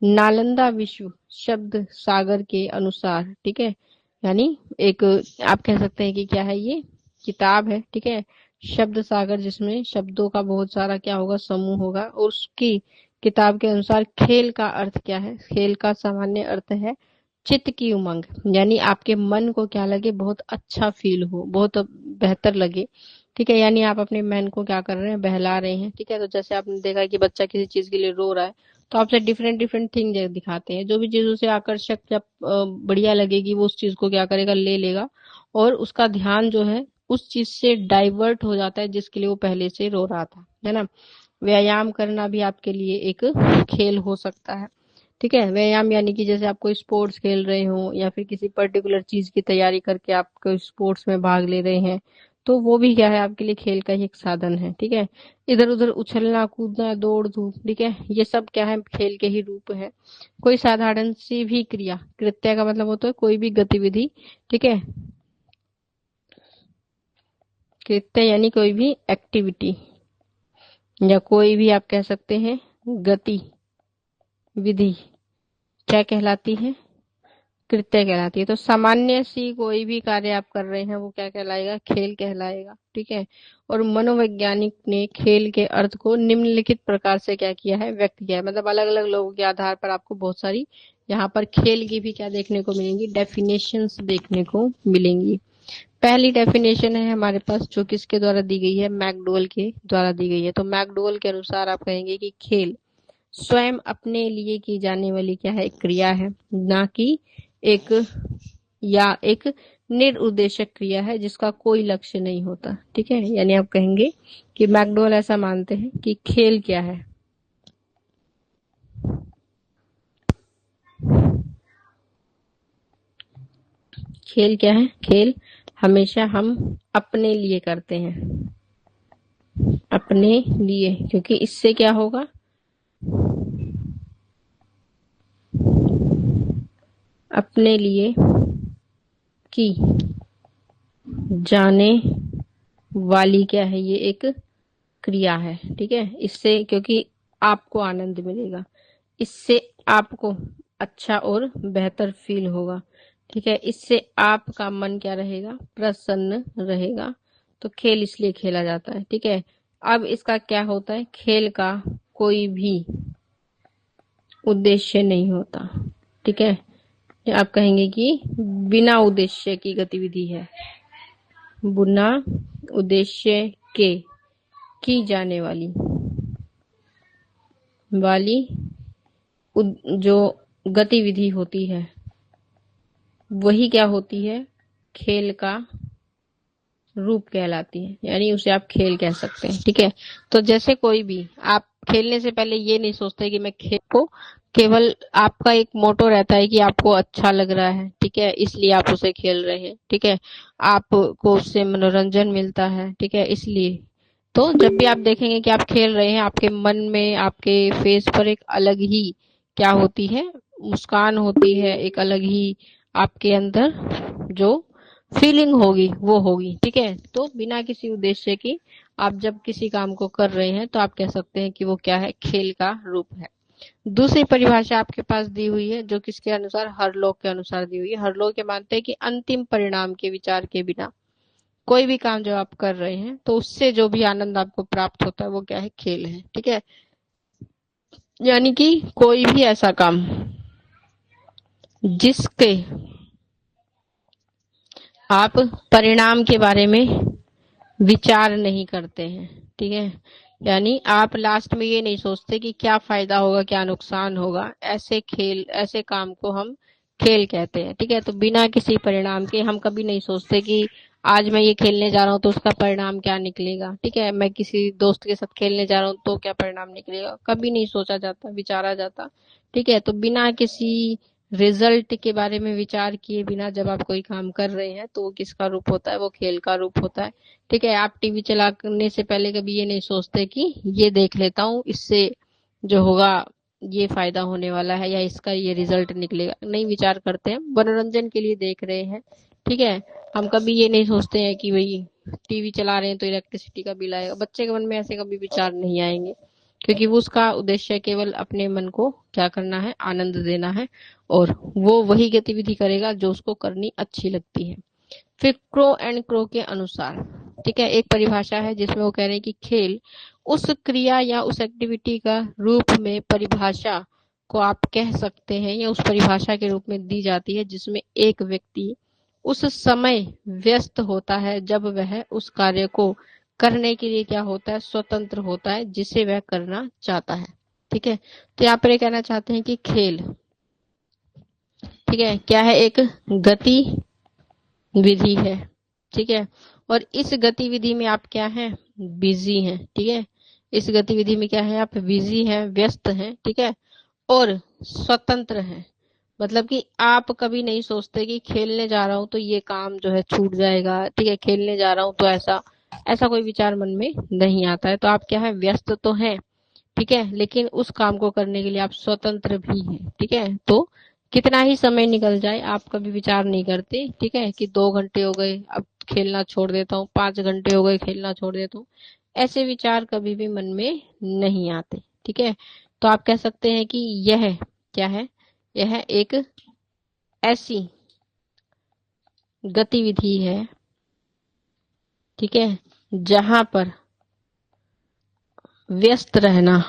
नालंदा विश्व शब्द सागर के अनुसार, ठीक है, यानी एक आप कह सकते हैं कि क्या है, ये किताब है। ठीक है, शब्द सागर, जिसमें शब्दों का बहुत सारा क्या होगा, समूह होगा। और उसकी किताब के अनुसार खेल का अर्थ क्या है, खेल का सामान्य अर्थ है चित्त की उमंग, यानी आपके मन को क्या लगे, बहुत अच्छा फील हो, बहुत बेहतर लगे। ठीक है, यानी आप अपने मन को क्या कर रहे हैं, बहला रहे हैं। ठीक है, तो जैसे आपने देखा कि बच्चा किसी चीज के लिए रो रहा है, तो आपसे डिफरेंट डिफरेंट थिंग दिखाते हैं, जो भी चीज उसे आकर्षक या बढ़िया लगेगी वो उस चीज को क्या करेगा, ले लेगा, और उसका ध्यान जो है उस चीज से डाइवर्ट हो जाता है जिसके लिए वो पहले से रो रहा था, है ना। व्यायाम करना भी आपके लिए एक खेल हो सकता है। ठीक है, व्यायाम यानी कि जैसे आप कोई स्पोर्ट्स खेल रहे हो या फिर किसी पर्टिकुलर चीज की तैयारी करके आप कोई स्पोर्ट्स में भाग ले रहे हैं, तो वो भी क्या है, आपके लिए खेल का ही एक साधन है। ठीक है, इधर उधर उछलना कूदना दौड़ धूप, ठीक है, ये सब क्या है, खेल के ही रूप है। कोई साधारण सी भी क्रिया, कृत्य का मतलब होता है कोई भी गतिविधि। ठीक है, कृत्य यानी कोई भी एक्टिविटी, या कोई भी आप कह सकते हैं गति विधि, क्या कहलाती है, कृत्य कहलाती है। तो सामान्य सी कोई भी कार्य आप कर रहे हैं वो क्या कहलाएगा, खेल कहलाएगा। ठीक है, और मनोवैज्ञानिक ने खेल के अर्थ को निम्नलिखित प्रकार से क्या किया है, व्यक्त किया है। मतलब अलग अलग लोगों के आधार पर आपको बहुत सारी यहाँ पर खेल की भी क्या देखने को मिलेंगी, डेफिनेशंस देखने को मिलेंगी। पहली डेफिनेशन है हमारे पास, जो किसके द्वारा दी गई है, मैकडोवेल के द्वारा दी गई है। तो मैकडोवेल के अनुसार आप कहेंगे कि खेल स्वयं अपने लिए की जाने वाली क्या है, एक क्रिया है, ना कि एक या एक निरुद्देशक क्रिया है जिसका कोई लक्ष्य नहीं होता। ठीक है, यानी आप कहेंगे कि मैकडोवेल ऐसा मानते हैं कि खेल क्या है, खेल क्या है, खेल हमेशा हम अपने लिए करते हैं, अपने लिए, क्योंकि इससे क्या होगा, अपने लिए की जाने वाली क्या है, ये एक क्रिया है। ठीक है, इससे क्योंकि आपको आनंद मिलेगा, इससे आपको अच्छा और बेहतर फील होगा। ठीक है, इससे आपका मन क्या रहेगा, प्रसन्न रहेगा। तो खेल इसलिए खेला जाता है। ठीक है, अब इसका क्या होता है, खेल का कोई भी उद्देश्य नहीं होता। ठीक है, आप कहेंगे कि बिना उद्देश्य की गतिविधि है, बिना उद्देश्य के की जाने वाली वाली जो गतिविधि होती है वही क्या होती है, खेल का रूप कहलाती है, यानी उसे आप खेल कह सकते हैं। ठीक है, तो जैसे कोई भी आप खेलने से पहले ये नहीं सोचते कि मैं खेल को, केवल आपका एक मोटो रहता है कि आपको अच्छा लग रहा है, ठीक है, इसलिए आप उसे खेल रहे हैं। ठीक है, आपको उससे मनोरंजन मिलता है, ठीक है, इसलिए। तो जब भी आप देखेंगे कि आप खेल रहे हैं, आपके मन में, आपके फेस पर एक अलग ही क्या होती है, मुस्कान होती है, एक अलग ही आपके अंदर जो फीलिंग होगी वो होगी। ठीक है, तो बिना किसी उद्देश्य की आप जब किसी काम को कर रहे हैं तो आप कह सकते हैं कि वो क्या है, खेल का रूप है। दूसरी परिभाषा आपके पास दी हुई है जो किसके अनुसार, हरलोक के अनुसार दी हुई है। हरलोक ये मानते हैं कि अंतिम परिणाम के विचार के बिना कोई भी काम जब आप कर रहे हैं तो उससे जो भी आनंद आपको प्राप्त होता है वो क्या है, खेल है। ठीक है, यानी कि कोई भी ऐसा काम जिसके आप परिणाम के बारे में विचार नहीं करते हैं। ठीक है, यानी आप लास्ट में ये नहीं सोचते कि क्या फायदा होगा क्या नुकसान होगा, ऐसे काम को हम खेल कहते हैं। ठीक है, तो बिना किसी परिणाम के हम कभी नहीं सोचते कि आज मैं ये खेलने जा रहा हूँ तो उसका परिणाम क्या निकलेगा। ठीक है, मैं किसी दोस्त के साथ खेलने जा रहा हूँ तो क्या परिणाम निकलेगा, कभी नहीं सोचा जाता, विचारा जाता। ठीक है, तो बिना किसी रिजल्ट के बारे में विचार किए बिना जब आप कोई काम कर रहे हैं तो वो किसका रूप होता है, वो खेल का रूप होता है। ठीक है, आप टीवी चलाने से पहले कभी ये नहीं सोचते कि ये देख लेता हूँ, इससे जो होगा ये फायदा होने वाला है या इसका ये रिजल्ट निकलेगा, नहीं विचार करते हैं, मनोरंजन के लिए देख रहे हैं। ठीक है, हम कभी ये नहीं सोचते हैं कि भाई टीवी चला रहे हैं तो इलेक्ट्रिसिटी का बिल आएगा, बच्चे के मन में ऐसे कभी विचार नहीं आएंगे, क्योंकि वो उसका उद्देश्य केवल अपने मन को क्या करना है, आनंद देना है, और वो वही गतिविधि करेगा जो उसको करनी अच्छी लगती है। फिर क्रो एंड क्रो के अनुसार, ठीक है, एक परिभाषा है जिसमें वो कह रहे हैं कि खेल उस क्रिया या उस एक्टिविटी का रूप में परिभाषा को आप कह सकते हैं या उस परिभाषा के रूप में दी जाती है जिसमें एक व्यक्ति उस समय व्यस्त होता है जब वह उस कार्य को करने के लिए क्या होता है, स्वतंत्र होता है जिसे वह करना चाहता है। ठीक है, तो यहाँ पर ये कहना चाहते हैं कि खेल, ठीक है, क्या है, एक गति विधि है। ठीक है, और इस गतिविधि में आप क्या हैं, बिजी हैं। ठीक है, इस गतिविधि में क्या है, आप बिजी हैं, व्यस्त हैं। ठीक है, और स्वतंत्र हैं, मतलब कि आप कभी नहीं सोचते कि खेलने जा रहा हूं तो ये काम जो है छूट जाएगा। ठीक है, खेलने जा रहा हूं तो ऐसा ऐसा कोई विचार मन में नहीं आता है। तो आप क्या है, व्यस्त तो हैं, ठीक है, लेकिन उस काम को करने के लिए आप स्वतंत्र भी हैं। ठीक है, तो कितना ही समय निकल जाए आप कभी विचार नहीं करते, ठीक है, कि 2 घंटे हो गए अब खेलना छोड़ देता हूँ, 5 घंटे हो गए खेलना छोड़ देता हूँ, ऐसे विचार कभी भी मन में नहीं आते। ठीक है, तो आप कह सकते हैं कि यह क्या है, यह एक ऐसी गतिविधि है, ठीक है, जहां पर व्यस्त रहना,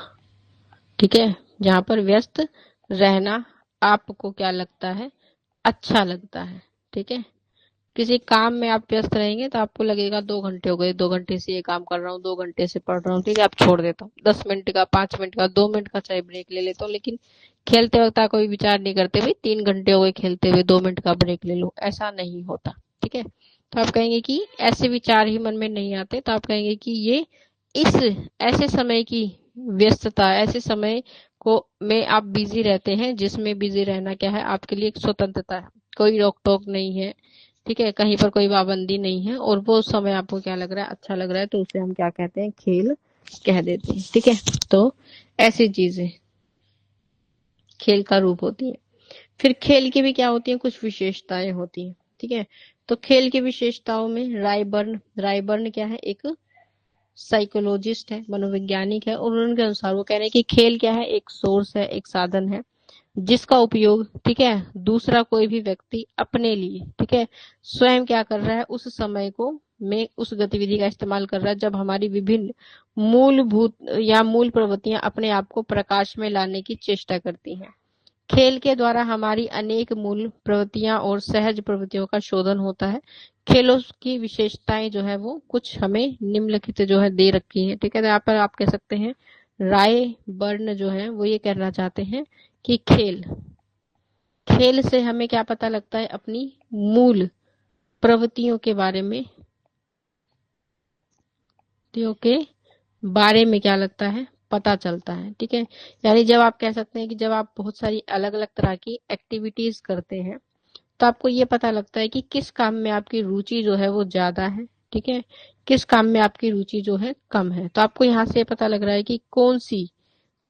ठीक है, जहां पर व्यस्त रहना आपको क्या लगता है, अच्छा लगता है। ठीक है, किसी काम में आप व्यस्त रहेंगे तो आपको लगेगा 2 घंटे हो गए, 2 घंटे से ये काम कर रहा हूँ, 2 घंटे से पढ़ रहा हूँ, ठीक है, आप छोड़ देता हूँ, 10 मिनट का, 5 मिनट का, 2 मिनट का चाहे ब्रेक ले लेता हूँ, लेकिन खेलते वक्त आप कोई विचार नहीं करते भाई 3 घंटे हो गए खेलते हुए, 2 मिनट का ब्रेक ले लो, ऐसा नहीं होता। ठीक है, तो आप कहेंगे कि ऐसे विचार ही मन में नहीं आते, तो आप कहेंगे कि ये इस ऐसे समय की व्यस्तता, ऐसे समय को में आप बिजी रहते हैं जिसमें बिजी रहना क्या है, आपके लिए एक स्वतंत्रता है, कोई रोक टोक नहीं है। ठीक है, कहीं पर कोई पाबंदी नहीं है, और वो समय आपको क्या लग रहा है, अच्छा लग रहा है, तो उसे हम क्या कहते हैं, खेल कह देते हैं। ठीक है, तो ऐसी चीजें खेल का रूप होती है। फिर खेल की भी क्या होती है, कुछ विशेषताएं होती हैं। ठीक है, तो खेल की विशेषताओं में रायबर्न क्या है, एक साइकोलॉजिस्ट है, मनोवैज्ञानिक है, और उनके अनुसार वो कह रहे हैं कि खेल क्या है, एक सोर्स है, एक साधन है जिसका उपयोग, ठीक है, दूसरा कोई भी व्यक्ति अपने लिए, ठीक है, स्वयं क्या कर रहा है, उस समय को में उस गतिविधि का इस्तेमाल कर रहा है जब हमारी विभिन्न मूलभूत या मूल प्रवृत्तियां अपने आप को प्रकाश में लाने की चेष्टा करती हैं। खेल के द्वारा हमारी अनेक मूल प्रवृत्तियां और सहज प्रवृत्तियों का शोधन होता है। खेलों की विशेषताएं जो है वो कुछ हमें निम्नलिखित जो है दे रखी है। ठीक है, तो यहाँ पर आप कह सकते हैं राय बर्न जो है वो ये कहना चाहते हैं कि खेल खेल से हमें क्या पता लगता है, अपनी मूल प्रवृत्तियों के बारे में, के बारे में क्या लगता है, पता चलता है। ठीक है, यानी जब आप कह सकते हैं कि जब आप बहुत सारी अलग अलग तरह की एक्टिविटीज करते हैं तो आपको ये पता लगता है कि किस काम में आपकी रुचि जो है वो ज्यादा है, ठीक है, किस काम में आपकी रुचि जो है कम है। तो आपको यहाँ से पता लग रहा है कि कौन सी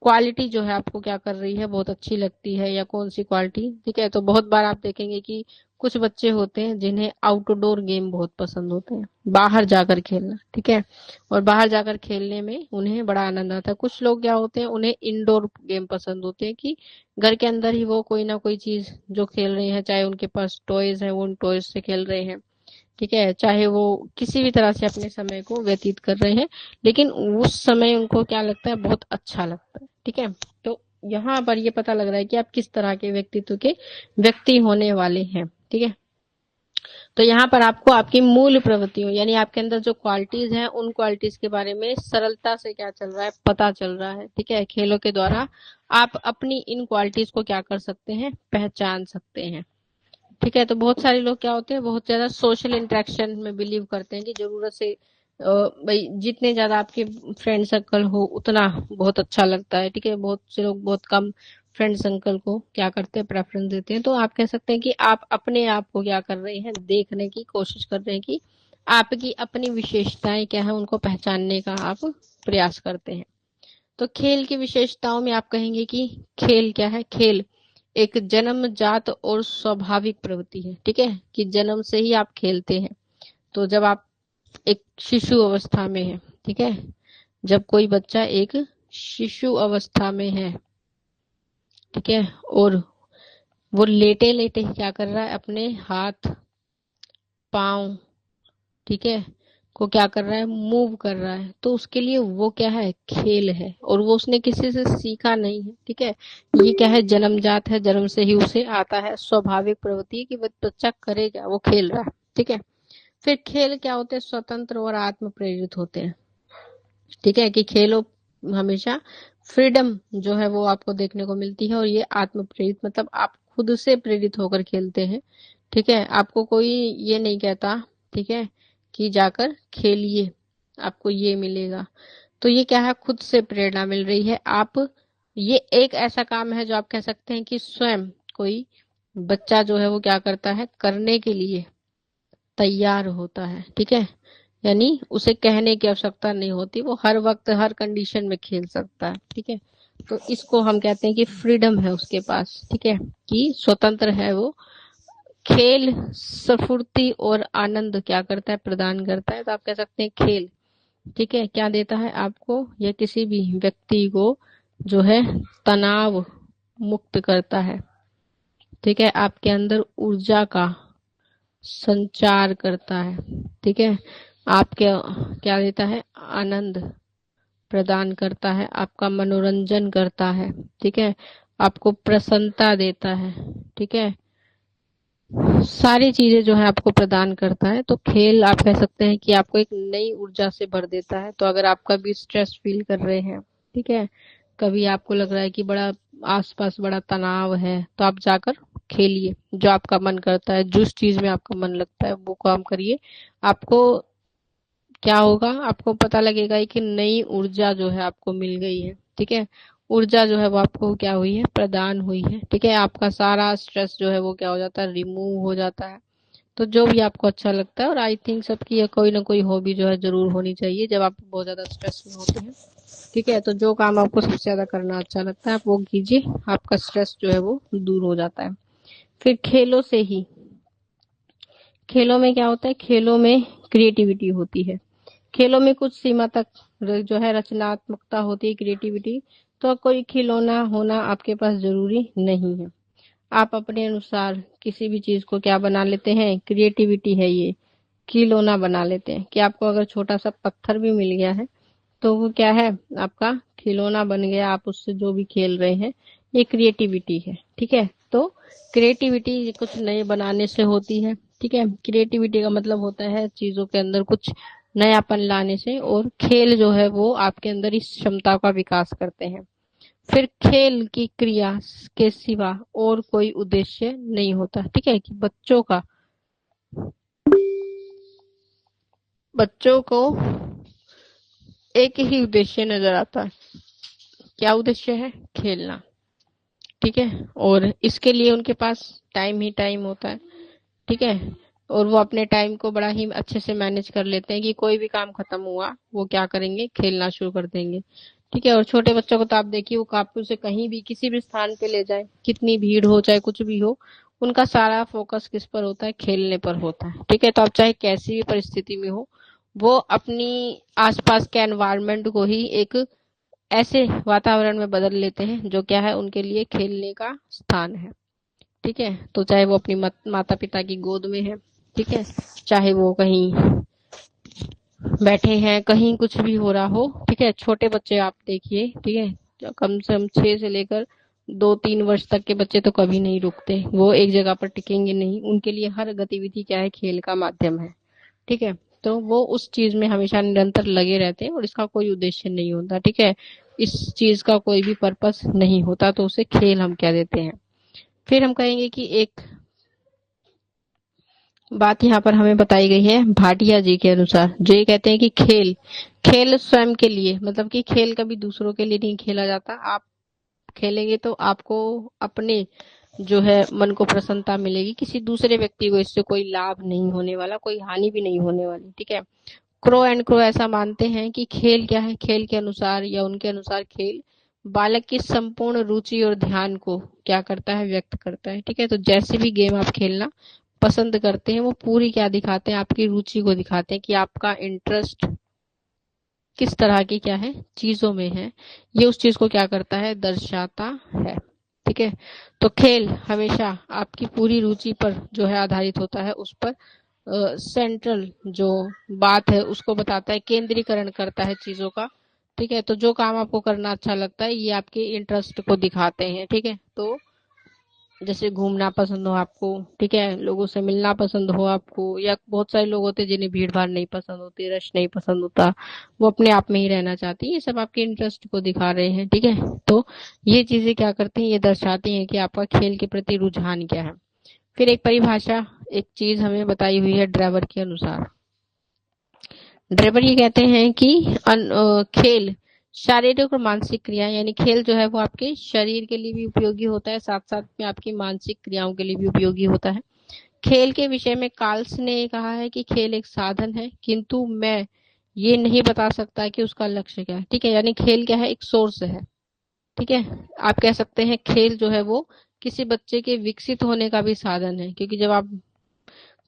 क्वालिटी जो है आपको क्या कर रही है, बहुत अच्छी लगती है, या कौन सी क्वालिटी। ठीक है, तो बहुत बार आप देखेंगे कि कुछ बच्चे होते हैं जिन्हें आउटडोर गेम बहुत पसंद होते हैं, बाहर जाकर खेलना। ठीक है, और बाहर जाकर खेलने में उन्हें बड़ा आनंद आता है। कुछ लोग क्या होते हैं, उन्हें इंडोर गेम पसंद होते हैं, कि घर के अंदर ही वो कोई ना कोई चीज जो खेल रहे हैं, चाहे उनके पास टॉयज है वो उन टॉयज से खेल रहे हैं। ठीक है, चाहे वो किसी भी तरह से अपने समय को व्यतीत कर रहे हैं, लेकिन उस समय उनको क्या लगता है, बहुत अच्छा लगता है। ठीक है, तो यहाँ पर ये पता लग रहा है कि आप किस तरह के व्यक्तित्व के व्यक्ति होने वाले हैं। ठीक है, तो यहाँ पर आपको आपकी मूल प्रवृत्तियों, यानी आपके अंदर जो क्वालिटीज हैं, उन क्वालिटीज के बारे में सरलता से क्या चल रहा है, पता चल रहा है। ठीक है, खेलों के द्वारा आप अपनी इन क्वालिटीज को क्या कर सकते हैं, पहचान सकते हैं। ठीक है, तो बहुत सारे लोग क्या होते हैं, बहुत ज्यादा सोशल इंटरेक्शन में बिलीव करते हैं, कि जरूरत से भाई जितने ज्यादा आपके फ्रेंड सर्कल हो उतना बहुत अच्छा लगता है। ठीक है, बहुत से लोग बहुत कम फ्रेंड सर्कल को क्या करते हैं, प्रेफरेंस देते हैं। तो आप कह सकते हैं कि आप अपने आप को क्या कर रहे हैं, देखने की कोशिश कर रहे हैं, कि आपकी अपनी विशेषताएं क्या है, उनको पहचानने का आप प्रयास करते हैं। तो खेल की विशेषताओं में आप कहेंगे कि खेल क्या है, खेल एक जन्मजात और स्वाभाविक प्रवृत्ति है। ठीक है, कि जन्म से ही आप खेलते हैं। तो जब आप एक शिशु अवस्था में है, ठीक है, जब कोई बच्चा एक शिशु अवस्था में है, ठीक है, और वो लेटे लेटे क्या कर रहा है, अपने हाथ पांव, ठीक है, को क्या कर रहा है, मूव कर रहा है, तो उसके लिए वो क्या है, खेल है, और वो उसने किसी से सीखा नहीं है। ठीक है, ये क्या है, जन्मजात है, जन्म से ही उसे आता है, स्वाभाविक प्रवृत्ति है कि वो बच्चा करेगा, वो खेल रहा है। ठीक है, फिर खेल क्या होते हैं, स्वतंत्र और आत्म प्रेरित होते हैं। ठीक है, कि खेलो हमेशा फ्रीडम जो है वो आपको देखने को मिलती है, और ये आत्म प्रेरित मतलब आप खुद से प्रेरित होकर खेलते हैं। ठीक है, आपको कोई ये नहीं कहता, ठीक है, कि जाकर खेलिए आपको ये मिलेगा। तो ये क्या है, खुद से प्रेरणा मिल रही है। आप ये एक ऐसा काम है जो आप कह सकते हैं कि स्वयं कोई बच्चा जो है वो क्या करता है, करने के लिए तैयार होता है। ठीक है, यानी उसे कहने की आवश्यकता नहीं होती, वो हर वक्त हर कंडीशन में खेल सकता है। ठीक है, तो इसको हम कहते हैं कि फ्रीडम है उसके पास। ठीक है, कि स्वतंत्र है वो। खेल स्फूर्ति और आनंद क्या करता है, प्रदान करता है। तो आप कह सकते हैं खेल, ठीक है, क्या देता है आपको, या किसी भी व्यक्ति को जो है तनाव मुक्त करता है। ठीक है, आपके अंदर ऊर्जा का संचार करता है। ठीक है, आपके क्या देता है, आनंद प्रदान करता है, आपका मनोरंजन करता है। ठीक है, आपको प्रसन्नता देता है। ठीक है, सारी चीजें जो है आपको प्रदान करता है। तो खेल आप कह सकते हैं कि आपको एक नई ऊर्जा से भर देता है। तो अगर आप कभी स्ट्रेस फील कर रहे हैं, ठीक है, कभी आपको लग रहा है कि बड़ा आसपास बड़ा तनाव है, तो आप जाकर खेलिए, जो आपका मन करता है, जिस चीज में आपका मन लगता है वो काम करिए। आपको क्या होगा, आपको पता लगेगा कि नई ऊर्जा जो है आपको मिल गई है। ठीक है, ऊर्जा जो है वो आपको क्या हुई है, प्रदान हुई है। ठीक है, आपका सारा स्ट्रेस जो है वो क्या हो जाता है, रिमूव हो जाता है। तो जो भी आपको अच्छा लगता है, और आई थिंक सबकी ये कोई ना कोई हॉबी जो है जरूर होनी चाहिए जब आप बहुत ज्यादा स्ट्रेस में होते हैं। ठीक है, तो जो काम आपको सबसे ज्यादा करना अच्छा लगता है आप वो कीजिए, आपका स्ट्रेस जो है वो दूर हो जाता है। फिर खेलों से ही, खेलों में क्या होता है, खेलों में क्रिएटिविटी होती है। खेलों में कुछ सीमा तक जो है रचनात्मकता होती है, क्रिएटिविटी। तो कोई खिलौना होना आपके पास जरूरी नहीं है, आप अपने अनुसार किसी भी चीज को क्या बना लेते हैं, क्रिएटिविटी है ये, खिलौना बना लेते हैं। कि आपको अगर छोटा सा पत्थर भी मिल गया है तो वो क्या है, आपका खिलौना बन गया, आप उससे जो भी खेल रहे हैं, ये क्रिएटिविटी है। ठीक है, तो क्रिएटिविटी कुछ नए बनाने से होती है। ठीक है, क्रिएटिविटी का मतलब होता है चीजों के अंदर कुछ नयापन लाने से, और खेल जो है वो आपके अंदर इस क्षमता का विकास करते हैं। फिर खेल की क्रिया के सिवा और कोई उद्देश्य नहीं होता। ठीक है, कि बच्चों को एक ही उद्देश्य नजर आता है। क्या उद्देश्य है, खेलना। ठीक है, और इसके लिए उनके पास टाइम ही टाइम होता है। ठीक है, और वो अपने टाइम को बड़ा ही अच्छे से मैनेज कर लेते हैं, कि कोई भी काम खत्म हुआ वो क्या करेंगे, खेलना शुरू कर देंगे। ठीक है। और छोटे बच्चों को तो आप देखिए, वो काफी उसे कहीं भी किसी भी स्थान पे ले जाए, कितनी भीड़ हो चाहे कुछ भी हो, उनका सारा फोकस किस पर होता है? खेलने पर होता है। ठीक है। तो आप चाहे कैसी भी परिस्थिति में हो, वो अपनी आसपास के एनवायरनमेंट को ही एक ऐसे वातावरण में बदल लेते हैं जो क्या है, उनके लिए खेलने का स्थान है। ठीक है। तो चाहे वो अपनी माता पिता की गोद में है, ठीक है, चाहे वो कहीं बैठे हैं, कहीं कुछ भी हो रहा हो, ठीक है। छोटे बच्चे आप देखिए, ठीक है, जो कम से कम 6 से लेकर 2-3 वर्ष तक के बच्चे तो कभी नहीं रुकते, वो एक जगह पर टिकेंगे नहीं, उनके लिए हर गतिविधि क्या है? खेल का माध्यम है। ठीक है। तो वो उस चीज में हमेशा निरंतर लगे रहते हैं और इसका कोई उद्देश्य नहीं होता। ठीक है। इस चीज का कोई भी पर्पस नहीं होता, तो उसे खेल हम कह देते हैं। फिर हम कहेंगे कि एक बात यहाँ पर हमें बताई गई है भाटिया जी के अनुसार, जो ये कहते हैं कि खेल खेल स्वयं के लिए, मतलब कि खेल कभी दूसरों के लिए नहीं खेला जाता। आप खेलेंगे तो आपको अपने जो है मन को प्रसन्नता मिलेगी, किसी दूसरे व्यक्ति को इससे कोई लाभ नहीं होने वाला, कोई हानि भी नहीं होने वाली। ठीक है। क्रो एंड क्रो ऐसा मानते हैं कि खेल क्या है? खेल के अनुसार या उनके अनुसार खेल बालक की संपूर्ण रुचि और ध्यान को क्या करता है? व्यक्त करता है। ठीक है। तो जैसे भी गेम आप खेलना पसंद करते हैं, वो पूरी क्या दिखाते हैं? आपकी रुचि को दिखाते हैं कि आपका इंटरेस्ट किस तरह की क्या है? चीजों में है। ये उस चीज को क्या करता है? दर्शाता है। ठीक है। तो खेल हमेशा आपकी पूरी रुचि पर जो है आधारित होता है, उस पर सेंट्रल जो बात है उसको बताता है, केंद्रीकरण करता है चीजों का। ठीक है। तो जो काम आपको करना अच्छा लगता है, ये आपके इंटरेस्ट को दिखाते हैं। ठीक है। तो जैसे घूमना पसंद हो आपको, ठीक है, लोगों से मिलना पसंद हो आपको, या बहुत सारे लोग होते हैं जिन्हें भीड़ भाड़ नहीं पसंद होती, रश नहीं पसंद होता, वो अपने आप में ही रहना चाहती है, ये सब आपके इंटरेस्ट को दिखा रहे हैं। ठीक है। तो ये चीजें क्या करती हैं? ये दर्शाती हैं कि आपका खेल के प्रति रुझान क्या है। फिर एक परिभाषा, एक चीज हमें बताई हुई है ड्राइवर के अनुसार। ड्राइवर ये कहते हैं कि खेल शारीरिक और मानसिक क्रिया, यानी खेल जो है वो आपके शरीर के लिए भी उपयोगी होता है, साथ साथ में आपकी मानसिक क्रियाओं के लिए भी उपयोगी होता है। खेल के विषय में कार्ल्स ने कहा है कि खेल एक साधन है, किंतु मैं ये नहीं बता सकता कि उसका लक्ष्य क्या है। ठीक है। यानी खेल क्या है? एक सोर्स है। ठीक है। आप कह सकते हैं खेल जो है वो किसी बच्चे के विकसित होने का भी साधन है, क्योंकि जब आप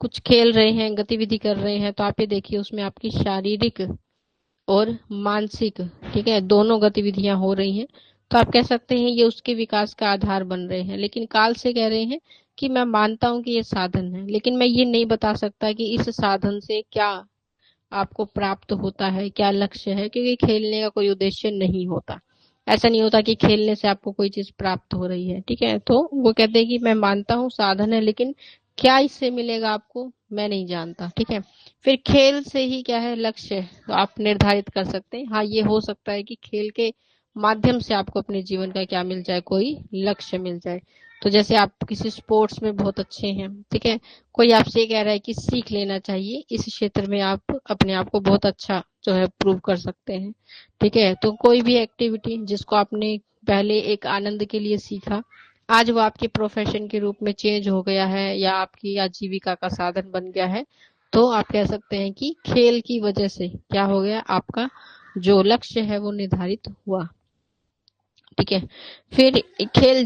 कुछ खेल रहे हैं, गतिविधि कर रहे हैं, तो आप ये देखिए उसमें आपकी शारीरिक और मानसिक, ठीक है, दोनों गतिविधियां हो रही हैं। तो आप कह सकते हैं ये उसके विकास का आधार बन रहे हैं। लेकिन काल से कह रहे हैं कि मैं मानता हूं कि ये साधन है, लेकिन मैं ये नहीं बता सकता कि इस साधन से क्या आपको प्राप्त होता है, क्या लक्ष्य है, क्योंकि खेलने का कोई उद्देश्य नहीं होता। ऐसा नहीं होता कि खेलने से आपको कोई चीज प्राप्त हो रही है। ठीक है। तो वो कहते हैं कि मैं मानता हूँ साधन है, लेकिन क्या इससे मिलेगा आपको, मैं नहीं जानता। ठीक है। फिर खेल से ही क्या है? लक्ष्य तो आप निर्धारित कर सकते हैं। हाँ, ये हो सकता है कि खेल के माध्यम से आपको अपने जीवन का क्या मिल जाए? कोई लक्ष्य मिल जाए। तो जैसे आप किसी स्पोर्ट्स में बहुत अच्छे हैं, ठीक है, कोई आपसे कह रहा है कि सीख लेना चाहिए, इस क्षेत्र में आप अपने आप को बहुत अच्छा जो है प्रूव कर सकते हैं। ठीक है। तो कोई भी एक्टिविटी जिसको आपने पहले एक आनंद के लिए सीखा, आज वो आपके प्रोफेशन के रूप में चेंज हो गया है या आपकी आजीविका का साधन बन गया है, तो आप कह सकते हैं कि खेल की वजह से क्या हो गया? आपका जो लक्ष्य है वो निर्धारित हुआ। ठीक है। फिर खेल